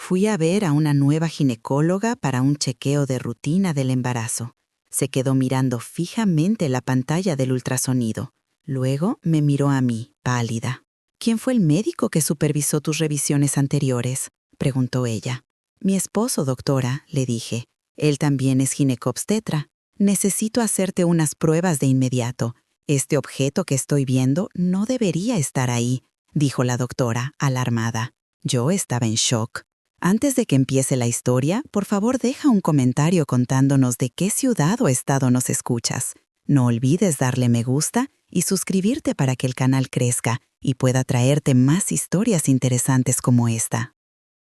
Fui a ver a una nueva ginecóloga para un chequeo de rutina del embarazo. Se quedó mirando fijamente la pantalla del ultrasonido. Luego me miró a mí, pálida. «¿Quién fue el médico que supervisó tus revisiones anteriores?», preguntó ella. «Mi esposo, doctora», le dije. «Él también es ginecobstetra. Necesito hacerte unas pruebas de inmediato. Este objeto que estoy viendo no debería estar ahí», dijo la doctora, alarmada. Yo estaba en shock. «Antes de que empiece la historia, por favor deja un comentario contándonos de qué ciudad o estado nos escuchas. No olvides darle me gusta y suscribirte para que el canal crezca y pueda traerte más historias interesantes como esta».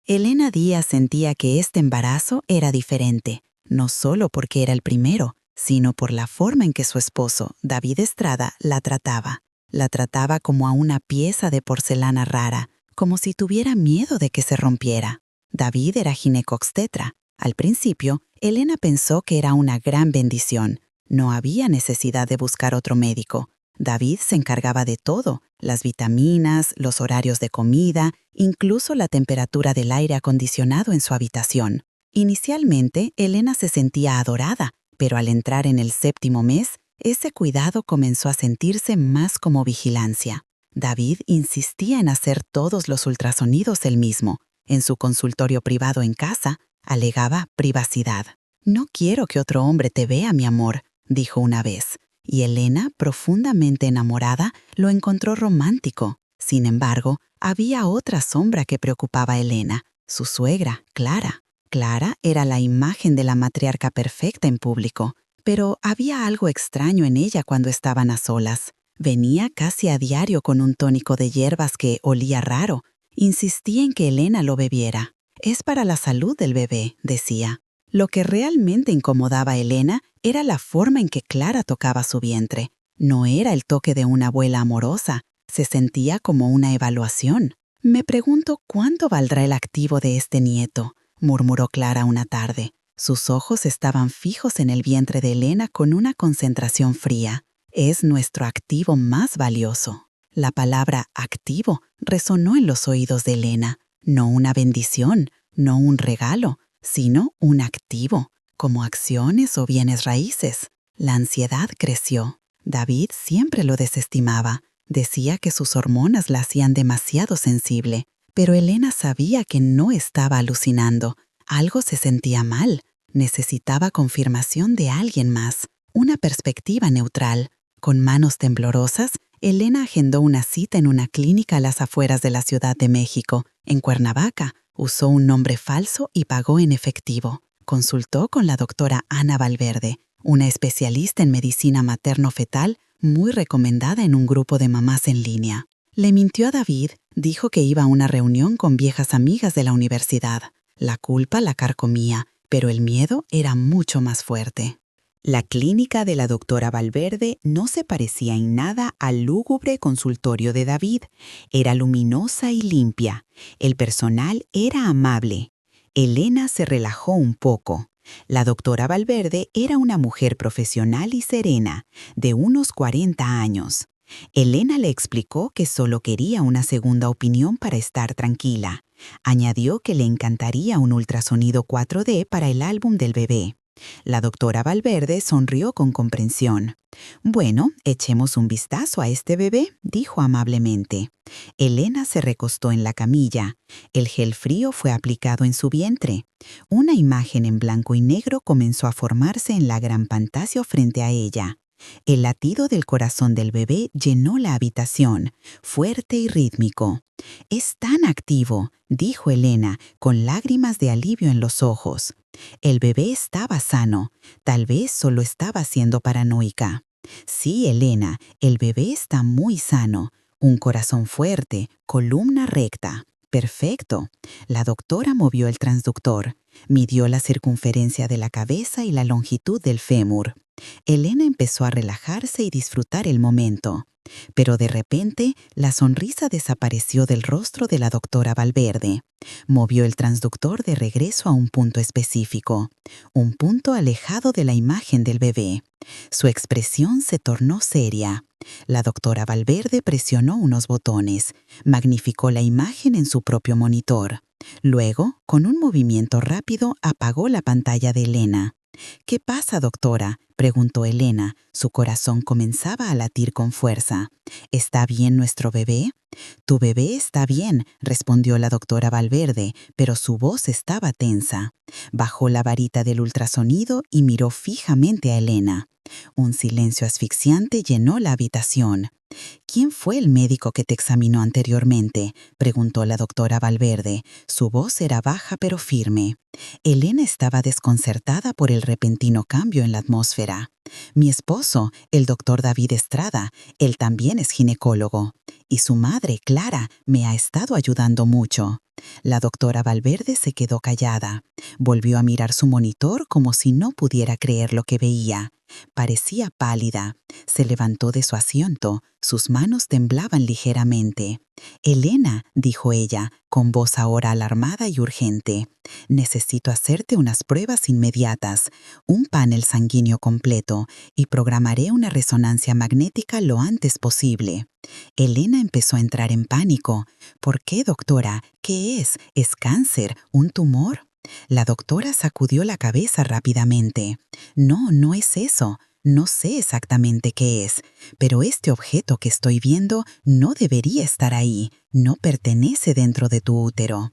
Elena Díaz sentía que este embarazo era diferente, no solo porque era el primero, sino por la forma en que su esposo, David Estrada, la trataba. La trataba como a una pieza de porcelana rara, como si tuviera miedo de que se rompiera. David era ginecobstetra. Al principio, Elena pensó que era una gran bendición. No había necesidad de buscar otro médico. David se encargaba de todo: las vitaminas, los horarios de comida, incluso la temperatura del aire acondicionado en su habitación. Inicialmente, Elena se sentía adorada, pero al entrar en el 7º mes, ese cuidado comenzó a sentirse más como vigilancia. David insistía en hacer todos los ultrasonidos él mismo. En su consultorio privado en casa, alegaba privacidad. «No quiero que otro hombre te vea, mi amor», dijo una vez. Y Elena, profundamente enamorada, lo encontró romántico. Sin embargo, había otra sombra que preocupaba a Elena: su suegra, Clara. Clara era la imagen de la matriarca perfecta en público, pero había algo extraño en ella cuando estaban a solas. Venía casi a diario con un tónico de hierbas que olía raro. Insistía en que Elena lo bebiera. «Es para la salud del bebé», decía. Lo que realmente incomodaba a Elena era la forma en que Clara tocaba su vientre. No era el toque de una abuela amorosa, se sentía como una evaluación. «Me pregunto cuánto valdrá el activo de este nieto», murmuró Clara una tarde. Sus ojos estaban fijos en el vientre de Elena con una concentración fría. «Es nuestro activo más valioso». La palabra activo resonó en los oídos de Elena. No una bendición, no un regalo, sino un activo, como acciones o bienes raíces. La ansiedad creció. David siempre lo desestimaba. Decía que sus hormonas la hacían demasiado sensible. Pero Elena sabía que no estaba alucinando. Algo se sentía mal. Necesitaba confirmación de alguien más, una perspectiva neutral. Con manos temblorosas, Elena agendó una cita en una clínica a las afueras de la Ciudad de México, en Cuernavaca. Usó un nombre falso y pagó en efectivo. Consultó con la doctora Ana Valverde, una especialista en medicina materno-fetal muy recomendada en un grupo de mamás en línea. Le mintió a David, dijo que iba a una reunión con viejas amigas de la universidad. La culpa la carcomía, pero el miedo era mucho más fuerte. La clínica de la doctora Valverde no se parecía en nada al lúgubre consultorio de David. Era luminosa y limpia. El personal era amable. Elena se relajó un poco. La doctora Valverde era una mujer profesional y serena, de unos 40 años. Elena le explicó que solo quería una segunda opinión para estar tranquila. Añadió que le encantaría un ultrasonido 4D para el álbum del bebé. La doctora Valverde sonrió con comprensión. «Bueno, echemos un vistazo a este bebé», dijo amablemente. Elena se recostó en la camilla. El gel frío fue aplicado en su vientre. Una imagen en blanco y negro comenzó a formarse en la gran pantalla frente a ella. El latido del corazón del bebé llenó la habitación, fuerte y rítmico. «Es tan activo», dijo Elena, con lágrimas de alivio en los ojos. El bebé estaba sano. Tal vez solo estaba siendo paranoica. «Sí, Elena, el bebé está muy sano. Un corazón fuerte, columna recta. Perfecto». La doctora movió el transductor. Midió la circunferencia de la cabeza y la longitud del fémur. Elena empezó a relajarse y disfrutar el momento. Pero de repente, la sonrisa desapareció del rostro de la doctora Valverde. Movió el transductor de regreso a un punto específico, un punto alejado de la imagen del bebé. Su expresión se tornó seria. La doctora Valverde presionó unos botones, magnificó la imagen en su propio monitor. Luego, con un movimiento rápido, apagó la pantalla de Elena. «¿Qué pasa, doctora?», preguntó Elena. Su corazón comenzaba a latir con fuerza. «¿Está bien nuestro bebé?». «Tu bebé está bien», respondió la doctora Valverde, pero su voz estaba tensa. Bajó la varita del ultrasonido y miró fijamente a Elena. Un silencio asfixiante llenó la habitación. «¿Quién fue el médico que te examinó anteriormente?», preguntó la doctora Valverde. Su voz era baja pero firme. Elena estaba desconcertada por el repentino cambio en la atmósfera. «Mi esposo, el doctor David Estrada, él también es ginecólogo. Y su madre, Clara, me ha estado ayudando mucho». La doctora Valverde se quedó callada. Volvió a mirar su monitor como si no pudiera creer lo que veía. Parecía pálida. Se levantó de su asiento. Sus manos temblaban ligeramente. «Elena», dijo ella, con voz ahora alarmada y urgente, «necesito hacerte unas pruebas inmediatas, un panel sanguíneo completo, y programaré una resonancia magnética lo antes posible». Elena empezó a entrar en pánico. «¿Por qué, doctora? ¿Qué es? ¿Es cáncer? ¿Un tumor?». La doctora sacudió la cabeza rápidamente. «No, no es eso. No sé exactamente qué es, pero este objeto que estoy viendo no debería estar ahí. No pertenece dentro de tu útero».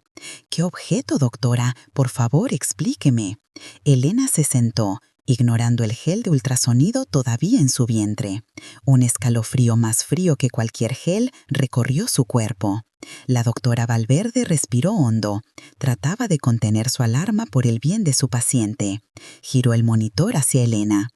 «¿Qué objeto, doctora? Por favor, explíqueme». Elena se sentó, ignorando el gel de ultrasonido todavía en su vientre. Un escalofrío más frío que cualquier gel recorrió su cuerpo. La doctora Valverde respiró hondo. Trataba de contener su alarma por el bien de su paciente. Giró el monitor hacia Elena.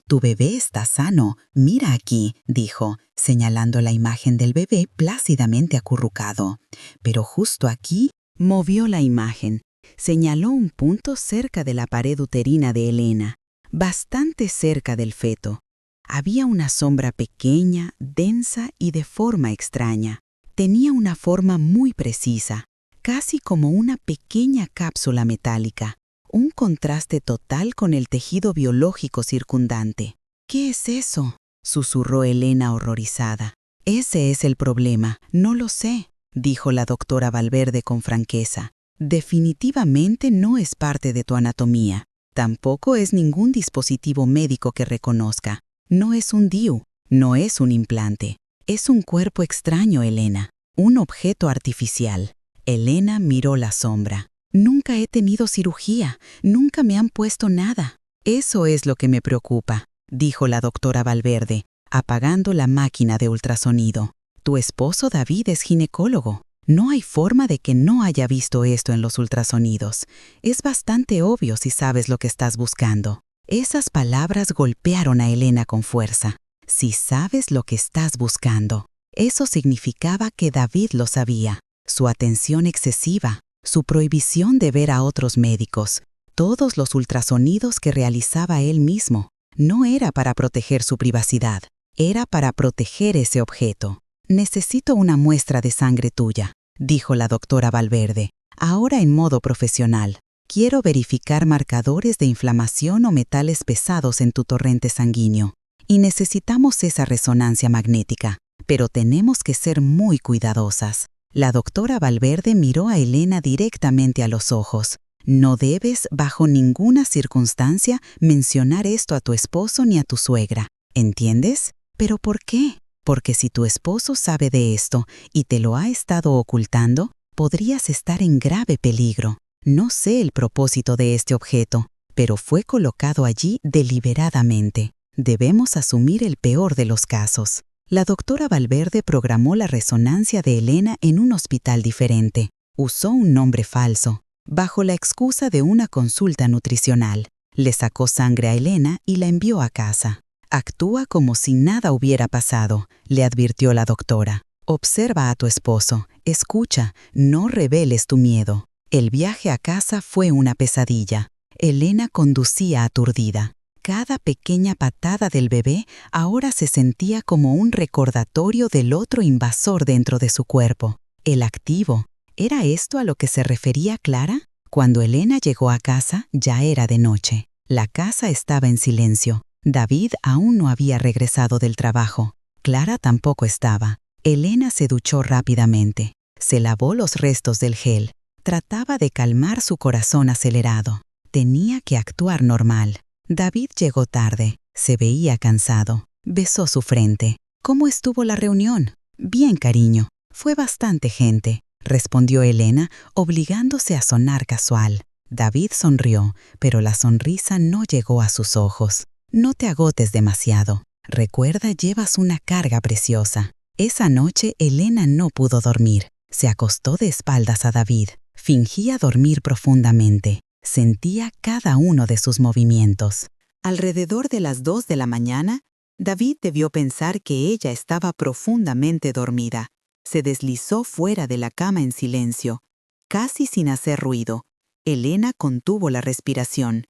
«Tu bebé está sano. Mira aquí», dijo, señalando la imagen del bebé plácidamente acurrucado. Pero justo aquí movió la imagen. Señaló un punto cerca de la pared uterina de Elena, bastante cerca del feto. Había una sombra pequeña, densa y de forma extraña. Tenía una forma muy precisa, casi como una pequeña cápsula metálica, un contraste total con el tejido biológico circundante. «¿Qué es eso?», susurró Elena horrorizada. «Ese es el problema, no lo sé», dijo la doctora Valverde con franqueza. «Definitivamente no es parte de tu anatomía. Tampoco es ningún dispositivo médico que reconozca. No es un DIU, no es un implante. Es un cuerpo extraño, Elena, un objeto artificial». Elena miró la sombra. «Nunca he tenido cirugía, nunca me han puesto nada». «Eso es lo que me preocupa», dijo la doctora Valverde, apagando la máquina de ultrasonido. «Tu esposo David es ginecólogo. No hay forma de que no haya visto esto en los ultrasonidos. Es bastante obvio si sabes lo que estás buscando». Esas palabras golpearon a Elena con fuerza. «Si sabes lo que estás buscando». Eso significaba que David lo sabía. Su atención excesiva, su prohibición de ver a otros médicos, todos los ultrasonidos que realizaba él mismo, no era para proteger su privacidad, era para proteger ese objeto. «Necesito una muestra de sangre tuya», dijo la doctora Valverde, ahora en modo profesional. «Quiero verificar marcadores de inflamación o metales pesados en tu torrente sanguíneo. Y necesitamos esa resonancia magnética, pero tenemos que ser muy cuidadosas». La doctora Valverde miró a Elena directamente a los ojos. «No debes, bajo ninguna circunstancia, mencionar esto a tu esposo ni a tu suegra. ¿Entiendes? ¿Pero por qué? Porque si tu esposo sabe de esto y te lo ha estado ocultando, podrías estar en grave peligro. No sé el propósito de este objeto, pero fue colocado allí deliberadamente. Debemos asumir el peor de los casos». La doctora Valverde programó la resonancia de Elena en un hospital diferente. Usó un nombre falso, bajo la excusa de una consulta nutricional. Le sacó sangre a Elena y la envió a casa. «Actúa como si nada hubiera pasado», le advirtió la doctora. «Observa a tu esposo, escucha, no reveles tu miedo». El viaje a casa fue una pesadilla. Elena conducía aturdida. Cada pequeña patada del bebé ahora se sentía como un recordatorio del otro invasor dentro de su cuerpo, el activo. ¿Era esto a lo que se refería Clara? Cuando Elena llegó a casa, ya era de noche. La casa estaba en silencio. David aún no había regresado del trabajo. Clara tampoco estaba. Elena se duchó rápidamente. Se lavó los restos del gel. Trataba de calmar su corazón acelerado. Tenía que actuar normal. David llegó tarde. Se veía cansado. Besó su frente. ¿Cómo estuvo la reunión? Bien, cariño. Fue bastante gente, respondió Elena, obligándose a sonar casual. David sonrió, pero la sonrisa no llegó a sus ojos. No te agotes demasiado. Recuerda, llevas una carga preciosa. Esa noche Elena no pudo dormir. Se acostó de espaldas a David. Fingía dormir profundamente. Sentía cada uno de sus movimientos. Alrededor de las 2 de la mañana, David debió pensar que ella estaba profundamente dormida. Se deslizó fuera de la cama en silencio, casi sin hacer ruido. Elena contuvo la respiración.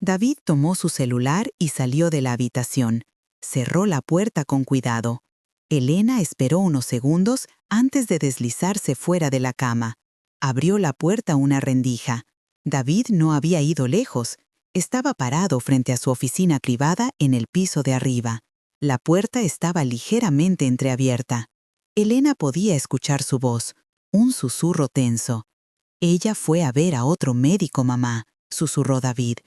David tomó su celular y salió de la habitación. Cerró la puerta con cuidado. Elena esperó unos segundos antes de deslizarse fuera de la cama. Abrió la puerta una rendija. David no había ido lejos. Estaba parado frente a su oficina privada en el piso de arriba. La puerta estaba ligeramente entreabierta. Elena podía escuchar su voz, un susurro tenso. Ella fue a ver a otro médico, mamá, susurró David.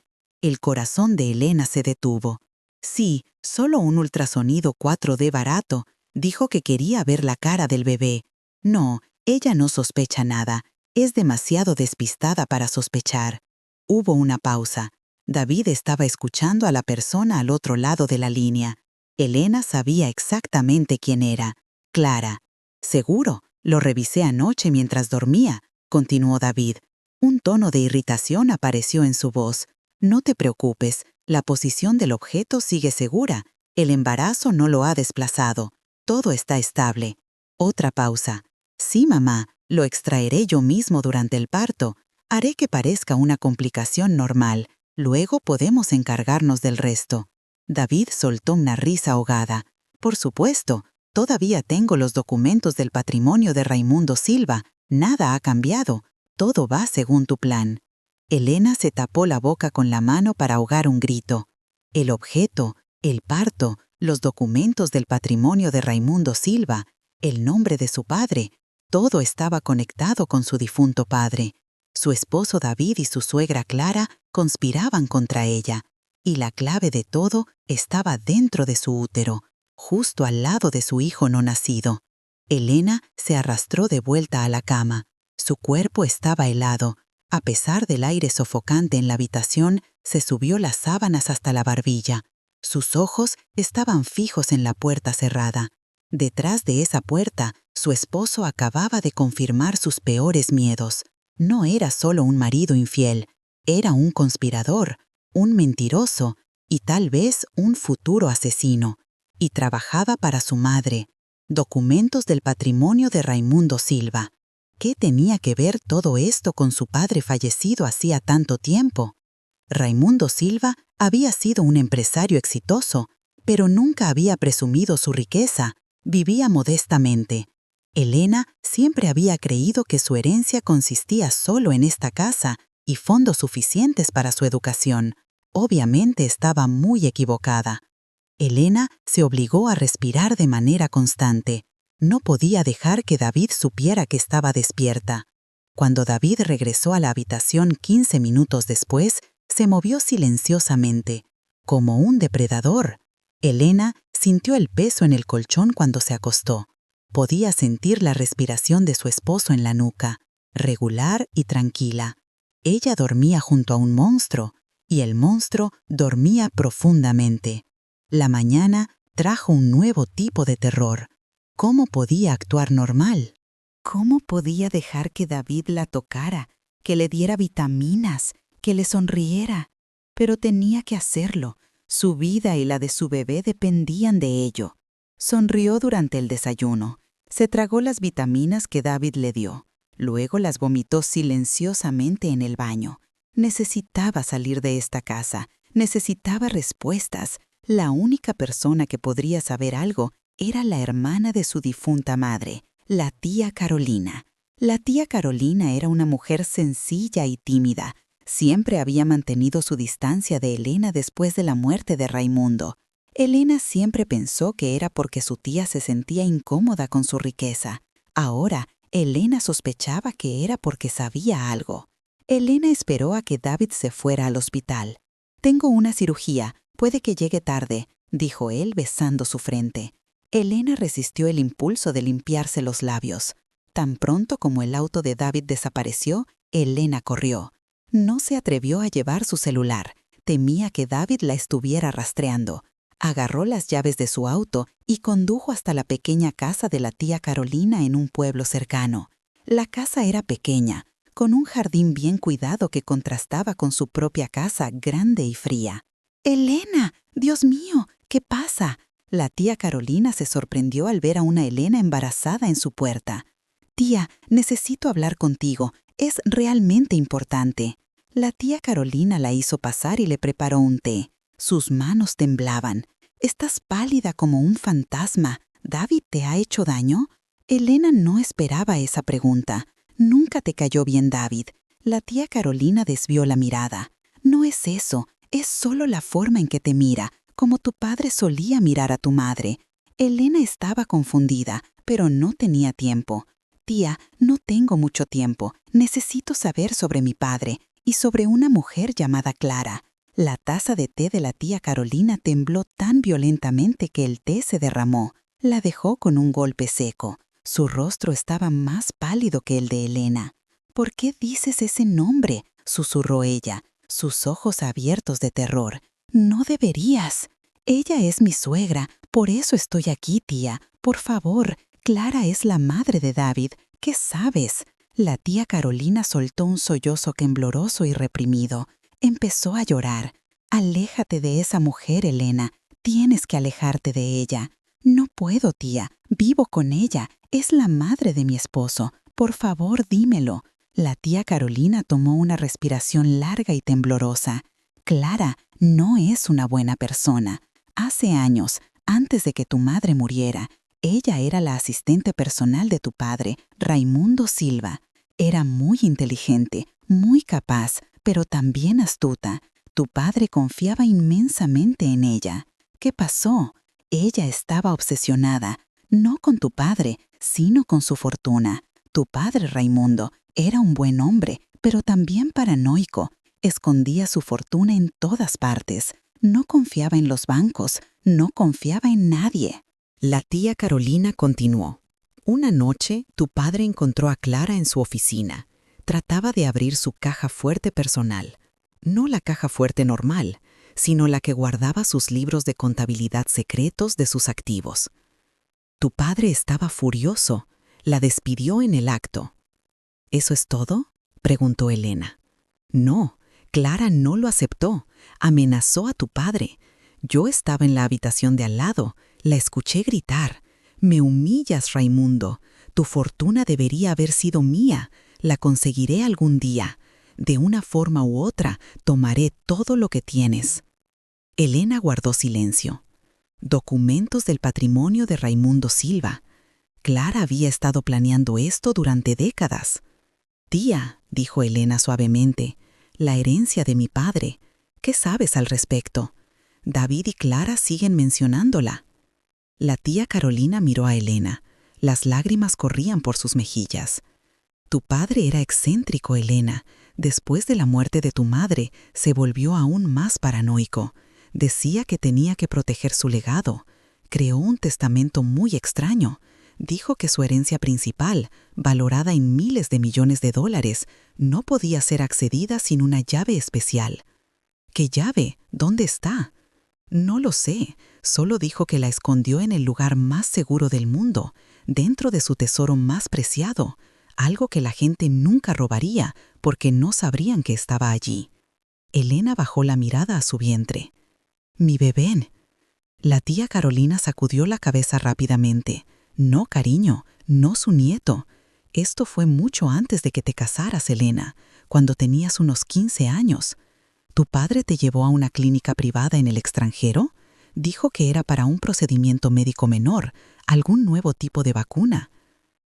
El corazón de Elena se detuvo. Sí, solo un ultrasonido 4D barato. Dijo que quería ver la cara del bebé. No, ella no sospecha nada. Es demasiado despistada para sospechar. Hubo una pausa. David estaba escuchando a la persona al otro lado de la línea. Elena sabía exactamente quién era. Clara. Seguro, lo revisé anoche mientras dormía, continuó David. Un tono de irritación apareció en su voz. No te preocupes, la posición del objeto sigue segura. El embarazo no lo ha desplazado. Todo está estable. Otra pausa. Sí, mamá, lo extraeré yo mismo durante el parto. Haré que parezca una complicación normal. Luego podemos encargarnos del resto. David soltó una risa ahogada. Por supuesto, todavía tengo los documentos del patrimonio de Raimundo Silva. Nada ha cambiado. Todo va según tu plan. Elena se tapó la boca con la mano para ahogar un grito. El objeto, el parto, los documentos del patrimonio de Raimundo Silva, el nombre de su padre, todo estaba conectado con su difunto padre. Su esposo David y su suegra Clara conspiraban contra ella, y la clave de todo estaba dentro de su útero, justo al lado de su hijo no nacido. Elena se arrastró de vuelta a la cama. Su cuerpo estaba helado. A pesar del aire sofocante en la habitación, se subió las sábanas hasta la barbilla. Sus ojos estaban fijos en la puerta cerrada. Detrás de esa puerta, su esposo acababa de confirmar sus peores miedos. No era solo un marido infiel, era un conspirador, un mentiroso y tal vez un futuro asesino. Y trabajaba para su madre. Documentos del patrimonio de Raimundo Silva. ¿Qué tenía que ver todo esto con su padre fallecido hacía tanto tiempo? Raimundo Silva había sido un empresario exitoso, pero nunca había presumido su riqueza. Vivía modestamente. Elena siempre había creído que su herencia consistía solo en esta casa y fondos suficientes para su educación. Obviamente estaba muy equivocada. Elena se obligó a respirar de manera constante. No podía dejar que David supiera que estaba despierta. Cuando David regresó a la habitación 15 minutos después, se movió silenciosamente, como un depredador. Elena sintió el peso en el colchón cuando se acostó. Podía sentir la respiración de su esposo en la nuca, regular y tranquila. Ella dormía junto a un monstruo, y el monstruo dormía profundamente. La mañana trajo un nuevo tipo de terror. ¿Cómo podía actuar normal? ¿Cómo podía dejar que David la tocara, que le diera vitaminas, que le sonriera? Pero tenía que hacerlo. Su vida y la de su bebé dependían de ello. Sonrió durante el desayuno. Se tragó las vitaminas que David le dio. Luego las vomitó silenciosamente en el baño. Necesitaba salir de esta casa. Necesitaba respuestas. La única persona que podría saber algo era la hermana de su difunta madre, la tía Carolina. La tía Carolina era una mujer sencilla y tímida. Siempre había mantenido su distancia de Elena después de la muerte de Raimundo. Elena siempre pensó que era porque su tía se sentía incómoda con su riqueza. Ahora, Elena sospechaba que era porque sabía algo. Elena esperó a que David se fuera al hospital. «Tengo una cirugía, puede que llegue tarde», dijo él besando su frente. Elena resistió el impulso de limpiarse los labios. Tan pronto como el auto de David desapareció, Elena corrió. No se atrevió a llevar su celular. Temía que David la estuviera rastreando. Agarró las llaves de su auto y condujo hasta la pequeña casa de la tía Carolina en un pueblo cercano. La casa era pequeña, con un jardín bien cuidado que contrastaba con su propia casa grande y fría. «¡Elena! ¡Dios mío! ¿Qué pasa?». La tía Carolina se sorprendió al ver a una Elena embarazada en su puerta. «Tía, necesito hablar contigo. Es realmente importante». La tía Carolina la hizo pasar y le preparó un té. Sus manos temblaban. «Estás pálida como un fantasma. ¿David te ha hecho daño?». Elena no esperaba esa pregunta. «Nunca te cayó bien David». La tía Carolina desvió la mirada. «No es eso, es solo la forma en que te mira, como tu padre solía mirar a tu madre». Elena estaba confundida, pero no tenía tiempo. «Tía, no tengo mucho tiempo. Necesito saber sobre mi padre y sobre una mujer llamada Clara». La taza de té de la tía Carolina tembló tan violentamente que el té se derramó. La dejó con un golpe seco. Su rostro estaba más pálido que el de Elena. «¿Por qué dices ese nombre?», susurró ella, sus ojos abiertos de terror. «No deberías». «Ella es mi suegra, por eso estoy aquí, tía. Por favor, Clara es la madre de David. ¿Qué sabes?». La tía Carolina soltó un sollozo tembloroso y reprimido. Empezó a llorar. «Aléjate de esa mujer, Elena. Tienes que alejarte de ella». «No puedo, tía. Vivo con ella. Es la madre de mi esposo. Por favor, dímelo». La tía Carolina tomó una respiración larga y temblorosa. «Clara no es una buena persona. Hace años, antes de que tu madre muriera, ella era la asistente personal de tu padre, Raimundo Silva. Era muy inteligente, muy capaz, pero también astuta. Tu padre confiaba inmensamente en ella. ¿Qué pasó? Ella estaba obsesionada, no con tu padre, sino con su fortuna. Tu padre, Raimundo, era un buen hombre, pero también paranoico. Escondía su fortuna en todas partes. No confiaba en los bancos, no confiaba en nadie». La tía Carolina continuó. «Una noche, tu padre encontró a Clara en su oficina. Trataba de abrir su caja fuerte personal. No la caja fuerte normal, sino la que guardaba sus libros de contabilidad secretos de sus activos. Tu padre estaba furioso. La despidió en el acto». «¿Eso es todo?», preguntó Elena. «No, Clara no lo aceptó. Amenazó a tu padre. Yo estaba en la habitación de al lado. La escuché gritar. «Me humillas, Raimundo. Tu fortuna debería haber sido mía. La conseguiré algún día. De una forma u otra, tomaré todo lo que tienes». Elena guardó silencio. Documentos del patrimonio de Raimundo Silva. Clara había estado planeando esto durante décadas. «Tía», dijo Elena suavemente, «la herencia de mi padre. ¿Qué sabes al respecto? David y Clara siguen mencionándola». La tía Carolina miró a Elena. Las lágrimas corrían por sus mejillas. «Tu padre era excéntrico, Elena. Después de la muerte de tu madre, se volvió aún más paranoico. Decía que tenía que proteger su legado. Creó un testamento muy extraño. Dijo que su herencia principal, valorada en miles de millones de dólares, no podía ser accedida sin una llave especial». «¿Qué llave? ¿Dónde está?». «No lo sé. Solo dijo que la escondió en el lugar más seguro del mundo, dentro de su tesoro más preciado, algo que la gente nunca robaría porque no sabrían que estaba allí». Elena bajó la mirada a su vientre. «Mi bebé». La tía Carolina sacudió la cabeza rápidamente. «No, cariño, no su nieto. Esto fue mucho antes de que te casaras, Elena, cuando tenías unos 15 años. ¿Tu padre te llevó a una clínica privada en el extranjero? Dijo que era para un procedimiento médico menor, algún nuevo tipo de vacuna».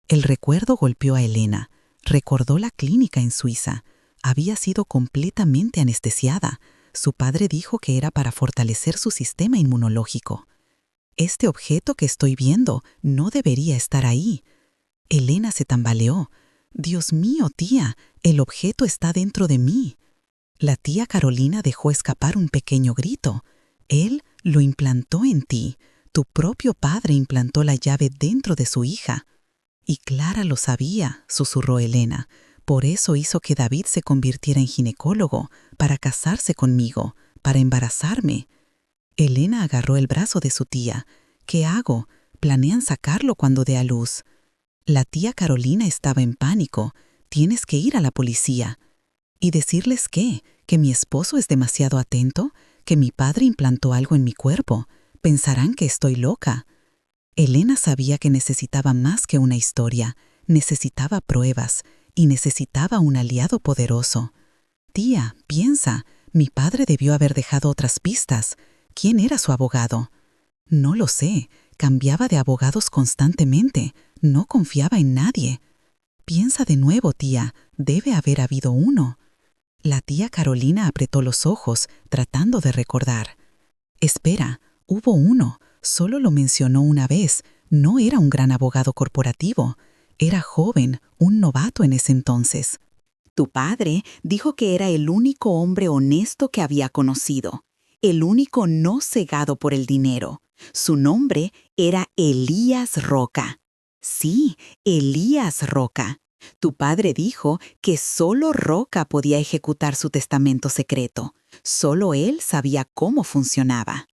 El recuerdo golpeó a Elena. Recordó la clínica en Suiza. Había sido completamente anestesiada. Su padre dijo que era para fortalecer su sistema inmunológico. «Este objeto que estoy viendo no debería estar ahí». Elena se tambaleó. «Dios mío, tía, el objeto está dentro de mí». La tía Carolina dejó escapar un pequeño grito. «Él lo implantó en ti. Tu propio padre implantó la llave dentro de su hija». «Y Clara lo sabía», susurró Elena. «Por eso hizo que David se convirtiera en ginecólogo, para casarse conmigo, para embarazarme». Elena agarró el brazo de su tía. «¿Qué hago? Planean sacarlo cuando dé a luz». La tía Carolina estaba en pánico. «Tienes que ir a la policía». «¿Y decirles qué? ¿Que mi esposo es demasiado atento? ¿Que mi padre implantó algo en mi cuerpo? Pensarán que estoy loca». Elena sabía que necesitaba más que una historia, necesitaba pruebas y necesitaba un aliado poderoso. «Tía, piensa, mi padre debió haber dejado otras pistas. ¿Quién era su abogado?» «No lo sé, cambiaba de abogados constantemente, no confiaba en nadie». «Piensa de nuevo, tía, debe haber habido uno». La tía Carolina apretó los ojos, tratando de recordar. «Espera, hubo uno, solo lo mencionó una vez, no era un gran abogado corporativo, era joven, un novato en ese entonces». «Tu padre dijo que era el único hombre honesto que había conocido, el único no cegado por el dinero. Su nombre era Elías Roca». «Sí, Elías Roca. Tu padre dijo que solo Roca podía ejecutar su testamento secreto. Solo él sabía cómo funcionaba».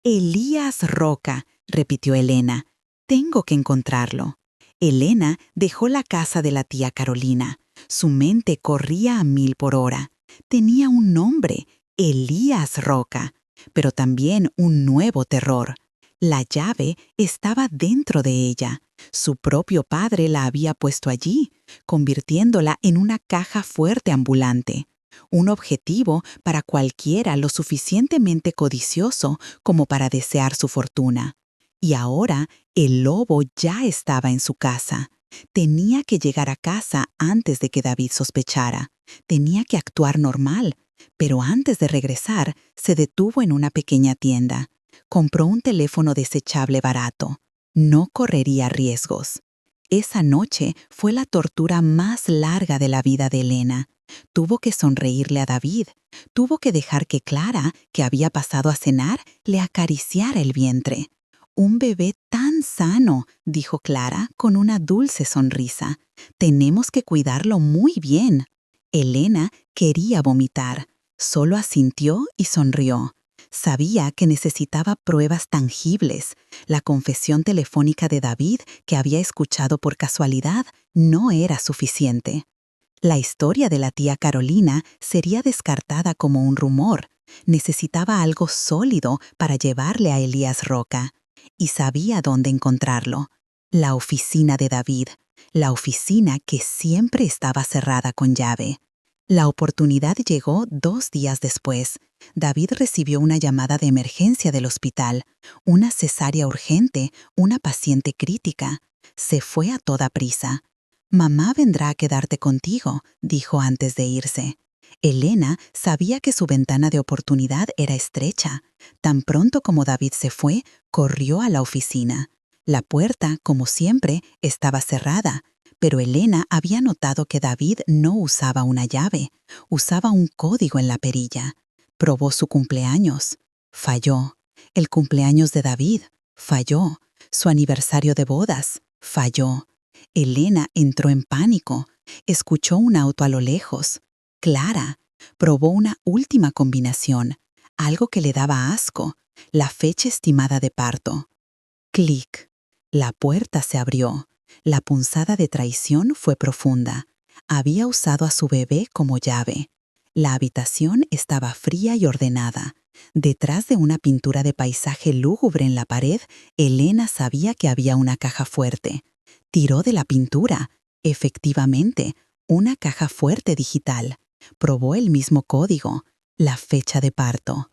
«Elías Roca», repitió Elena. «Tengo que encontrarlo». Elena dejó la casa de la tía Carolina. Su mente corría a 1000 por hora. Tenía un nombre, Elías Roca, pero también un nuevo terror. La llave estaba dentro de ella. Su propio padre la había puesto allí, convirtiéndola en una caja fuerte ambulante. Un objetivo para cualquiera lo suficientemente codicioso como para desear su fortuna. Y ahora el lobo ya estaba en su casa. Tenía que llegar a casa antes de que David sospechara. Tenía que actuar normal, pero antes de regresar se detuvo en una pequeña tienda. Compró un teléfono desechable barato. No correría riesgos. Esa noche fue la tortura más larga de la vida de Elena. Tuvo que sonreírle a David. Tuvo que dejar que Clara, que había pasado a cenar, le acariciara el vientre. «Un bebé tan sano», dijo Clara con una dulce sonrisa. «Tenemos que cuidarlo muy bien». Elena quería vomitar. Solo asintió y sonrió. Sabía que necesitaba pruebas tangibles. La confesión telefónica de David, que había escuchado por casualidad, no era suficiente. La historia de la tía Carolina sería descartada como un rumor. Necesitaba algo sólido para llevarle a Elías Roca. Y sabía dónde encontrarlo. La oficina de David. La oficina que siempre estaba cerrada con llave. La oportunidad llegó 2 días después. David recibió una llamada de emergencia del hospital. Una cesárea urgente, una paciente crítica. Se fue a toda prisa. «Mamá vendrá a quedarte contigo», dijo antes de irse. Elena sabía que su ventana de oportunidad era estrecha. Tan pronto como David se fue, corrió a la oficina. La puerta, como siempre, estaba cerrada, pero Elena había notado que David no usaba una llave, usaba un código en la perilla. Probó su cumpleaños. Falló. El cumpleaños de David. Falló. Su aniversario de bodas. Falló. Elena entró en pánico. Escuchó un auto a lo lejos. Clara. Probó una última combinación, algo que le daba asco, la fecha estimada de parto. Clic. La puerta se abrió. La punzada de traición fue profunda. Había usado a su bebé como llave. La habitación estaba fría y ordenada. Detrás de una pintura de paisaje lúgubre en la pared, Elena sabía que había una caja fuerte. Tiró de la pintura. Efectivamente, una caja fuerte digital. Probó el mismo código, la fecha de parto.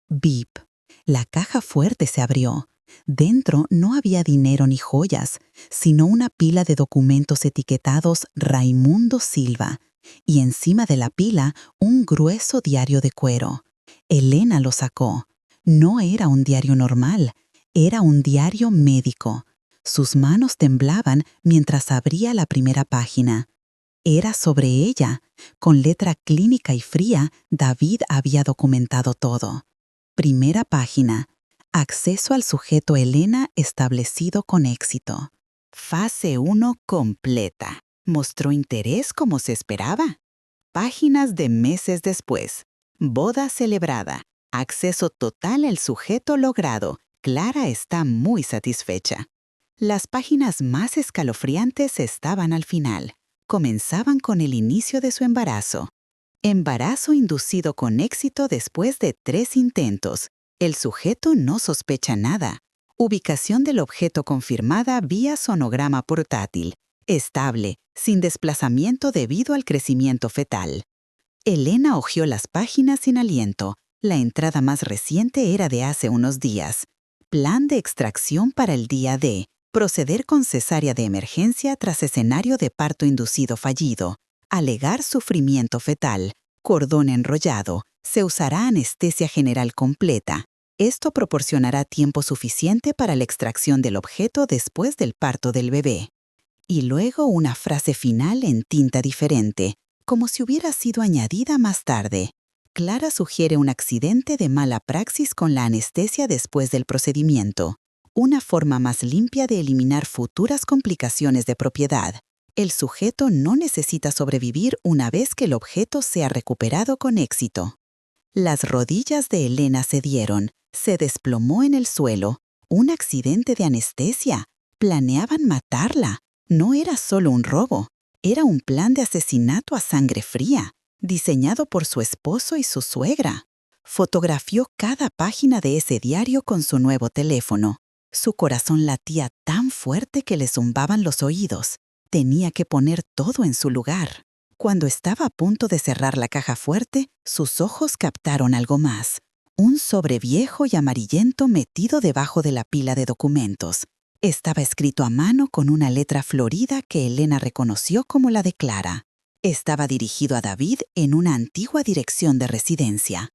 Bip. La caja fuerte se abrió. Dentro no había dinero ni joyas, sino una pila de documentos etiquetados Raimundo Silva, y encima de la pila un grueso diario de cuero. Elena lo sacó. No era un diario normal, era un diario médico. Sus manos temblaban mientras abría la primera página. Era sobre ella. Con letra clínica y fría, David había documentado todo. Primera página. Acceso al sujeto Elena establecido con éxito. Fase 1 completa. ¿Mostró interés como se esperaba? Páginas de meses después. Boda celebrada. Acceso total al sujeto logrado. Clara está muy satisfecha. Las páginas más escalofriantes estaban al final. Comenzaban con el inicio de su embarazo. Embarazo inducido con éxito después de 3 intentos. El sujeto no sospecha nada. Ubicación del objeto confirmada vía sonograma portátil. Estable, sin desplazamiento debido al crecimiento fetal. Elena hojeó las páginas sin aliento. La entrada más reciente era de hace unos días. Plan de extracción para el día D. Proceder con cesárea de emergencia tras escenario de parto inducido fallido. Alegar sufrimiento fetal. Cordón enrollado. Se usará anestesia general completa. Esto proporcionará tiempo suficiente para la extracción del objeto después del parto del bebé. Y luego una frase final en tinta diferente, como si hubiera sido añadida más tarde. Clara sugiere un accidente de mala praxis con la anestesia después del procedimiento. Una forma más limpia de eliminar futuras complicaciones de propiedad. El sujeto no necesita sobrevivir una vez que el objeto sea recuperado con éxito. Las rodillas de Elena cedieron. Se desplomó en el suelo. Un accidente de anestesia. Planeaban matarla. No era solo un robo. Era un plan de asesinato a sangre fría, diseñado por su esposo y su suegra. Fotografió cada página de ese diario con su nuevo teléfono. Su corazón latía tan fuerte que le zumbaban los oídos. Tenía que poner todo en su lugar. Cuando estaba a punto de cerrar la caja fuerte, sus ojos captaron algo más. Un sobre viejo y amarillento metido debajo de la pila de documentos. Estaba escrito a mano con una letra florida que Elena reconoció como la de Clara. Estaba dirigido a David en una antigua dirección de residencia.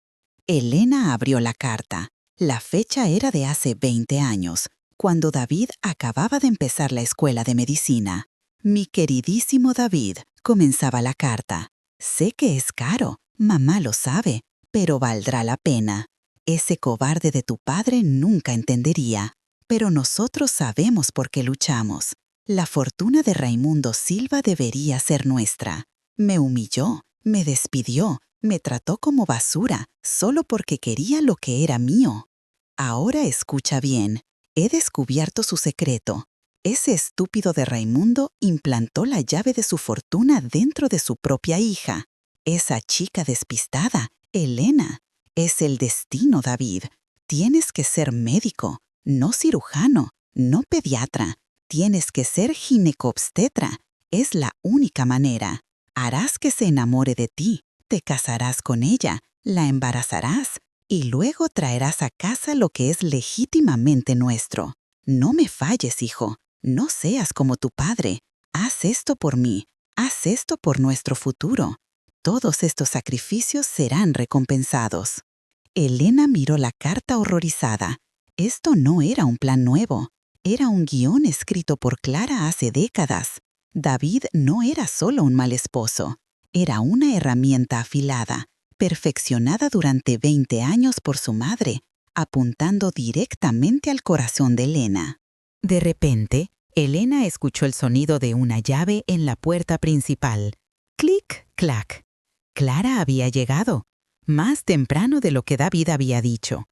Elena abrió la carta. La fecha era de hace 20 años, cuando David acababa de empezar la escuela de medicina. Mi queridísimo David, comenzaba la carta. Sé que es caro, mamá lo sabe, pero valdrá la pena. Ese cobarde de tu padre nunca entendería. Pero nosotros sabemos por qué luchamos. La fortuna de Raimundo Silva debería ser nuestra. Me humilló, me despidió, me trató como basura, solo porque quería lo que era mío. Ahora escucha bien. He descubierto su secreto. Ese estúpido de Raimundo implantó la llave de su fortuna dentro de su propia hija. Esa chica despistada, Elena. Es el destino, David. Tienes que ser médico. No cirujano, no pediatra. Tienes que ser ginecobstetra. Es la única manera. Harás que se enamore de ti. Te casarás con ella. La embarazarás. Y luego traerás a casa lo que es legítimamente nuestro. No me falles, hijo. No seas como tu padre. Haz esto por mí. Haz esto por nuestro futuro. Todos estos sacrificios serán recompensados. Elena miró la carta horrorizada. Esto no era un plan nuevo, era un guión escrito por Clara hace décadas. David no era solo un mal esposo, era una herramienta afilada, perfeccionada durante 20 años por su madre, apuntando directamente al corazón de Elena. De repente, Elena escuchó el sonido de una llave en la puerta principal. Clic, clac. Clara había llegado, más temprano de lo que David había dicho.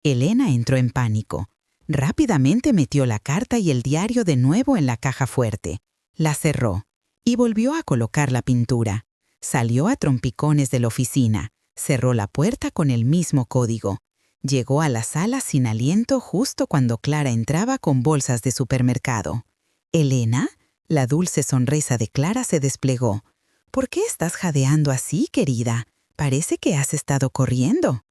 Elena entró en pánico. Rápidamente metió la carta y el diario de nuevo en la caja fuerte. La cerró y volvió a colocar la pintura. Salió a trompicones de la oficina. Cerró la puerta con el mismo código. Llegó a la sala sin aliento justo cuando Clara entraba con bolsas de supermercado. «¿Elena?» La dulce sonrisa de Clara se desplegó. «¿Por qué estás jadeando así, querida? Parece que has estado corriendo».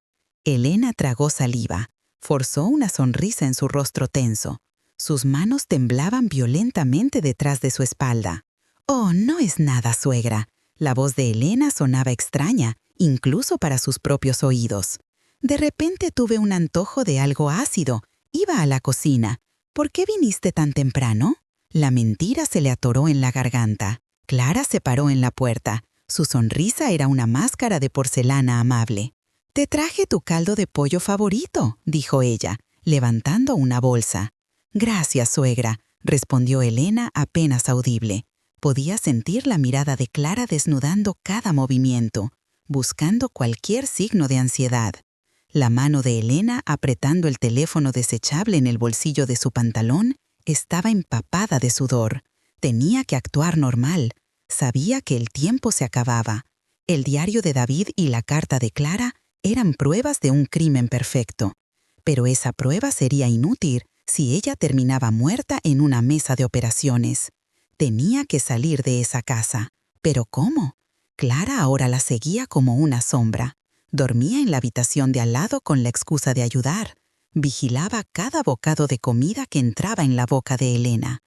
Elena tragó saliva. Forzó una sonrisa en su rostro tenso. Sus manos temblaban violentamente detrás de su espalda. «Oh, no es nada, suegra». La voz de Elena sonaba extraña, incluso para sus propios oídos. «De repente tuve un antojo de algo ácido. Iba a la cocina. ¿Por qué viniste tan temprano? La mentira se le atoró en la garganta. Clara se paró en la puerta. Su sonrisa era una máscara de porcelana amable. «Te traje tu caldo de pollo favorito», dijo ella, levantando una bolsa. «Gracias, suegra», respondió Elena apenas audible. Podía sentir la mirada de Clara desnudando cada movimiento, buscando cualquier signo de ansiedad. La mano de Elena, apretando el teléfono desechable en el bolsillo de su pantalón, estaba empapada de sudor. Tenía que actuar normal. Sabía que el tiempo se acababa. El diario de David y la carta de Clara eran pruebas de un crimen perfecto. Pero esa prueba sería inútil si ella terminaba muerta en una mesa de operaciones. Tenía que salir de esa casa. ¿Pero cómo? Clara ahora la seguía como una sombra. Dormía en la habitación de al lado con la excusa de ayudar. Vigilaba cada bocado de comida que entraba en la boca de Elena.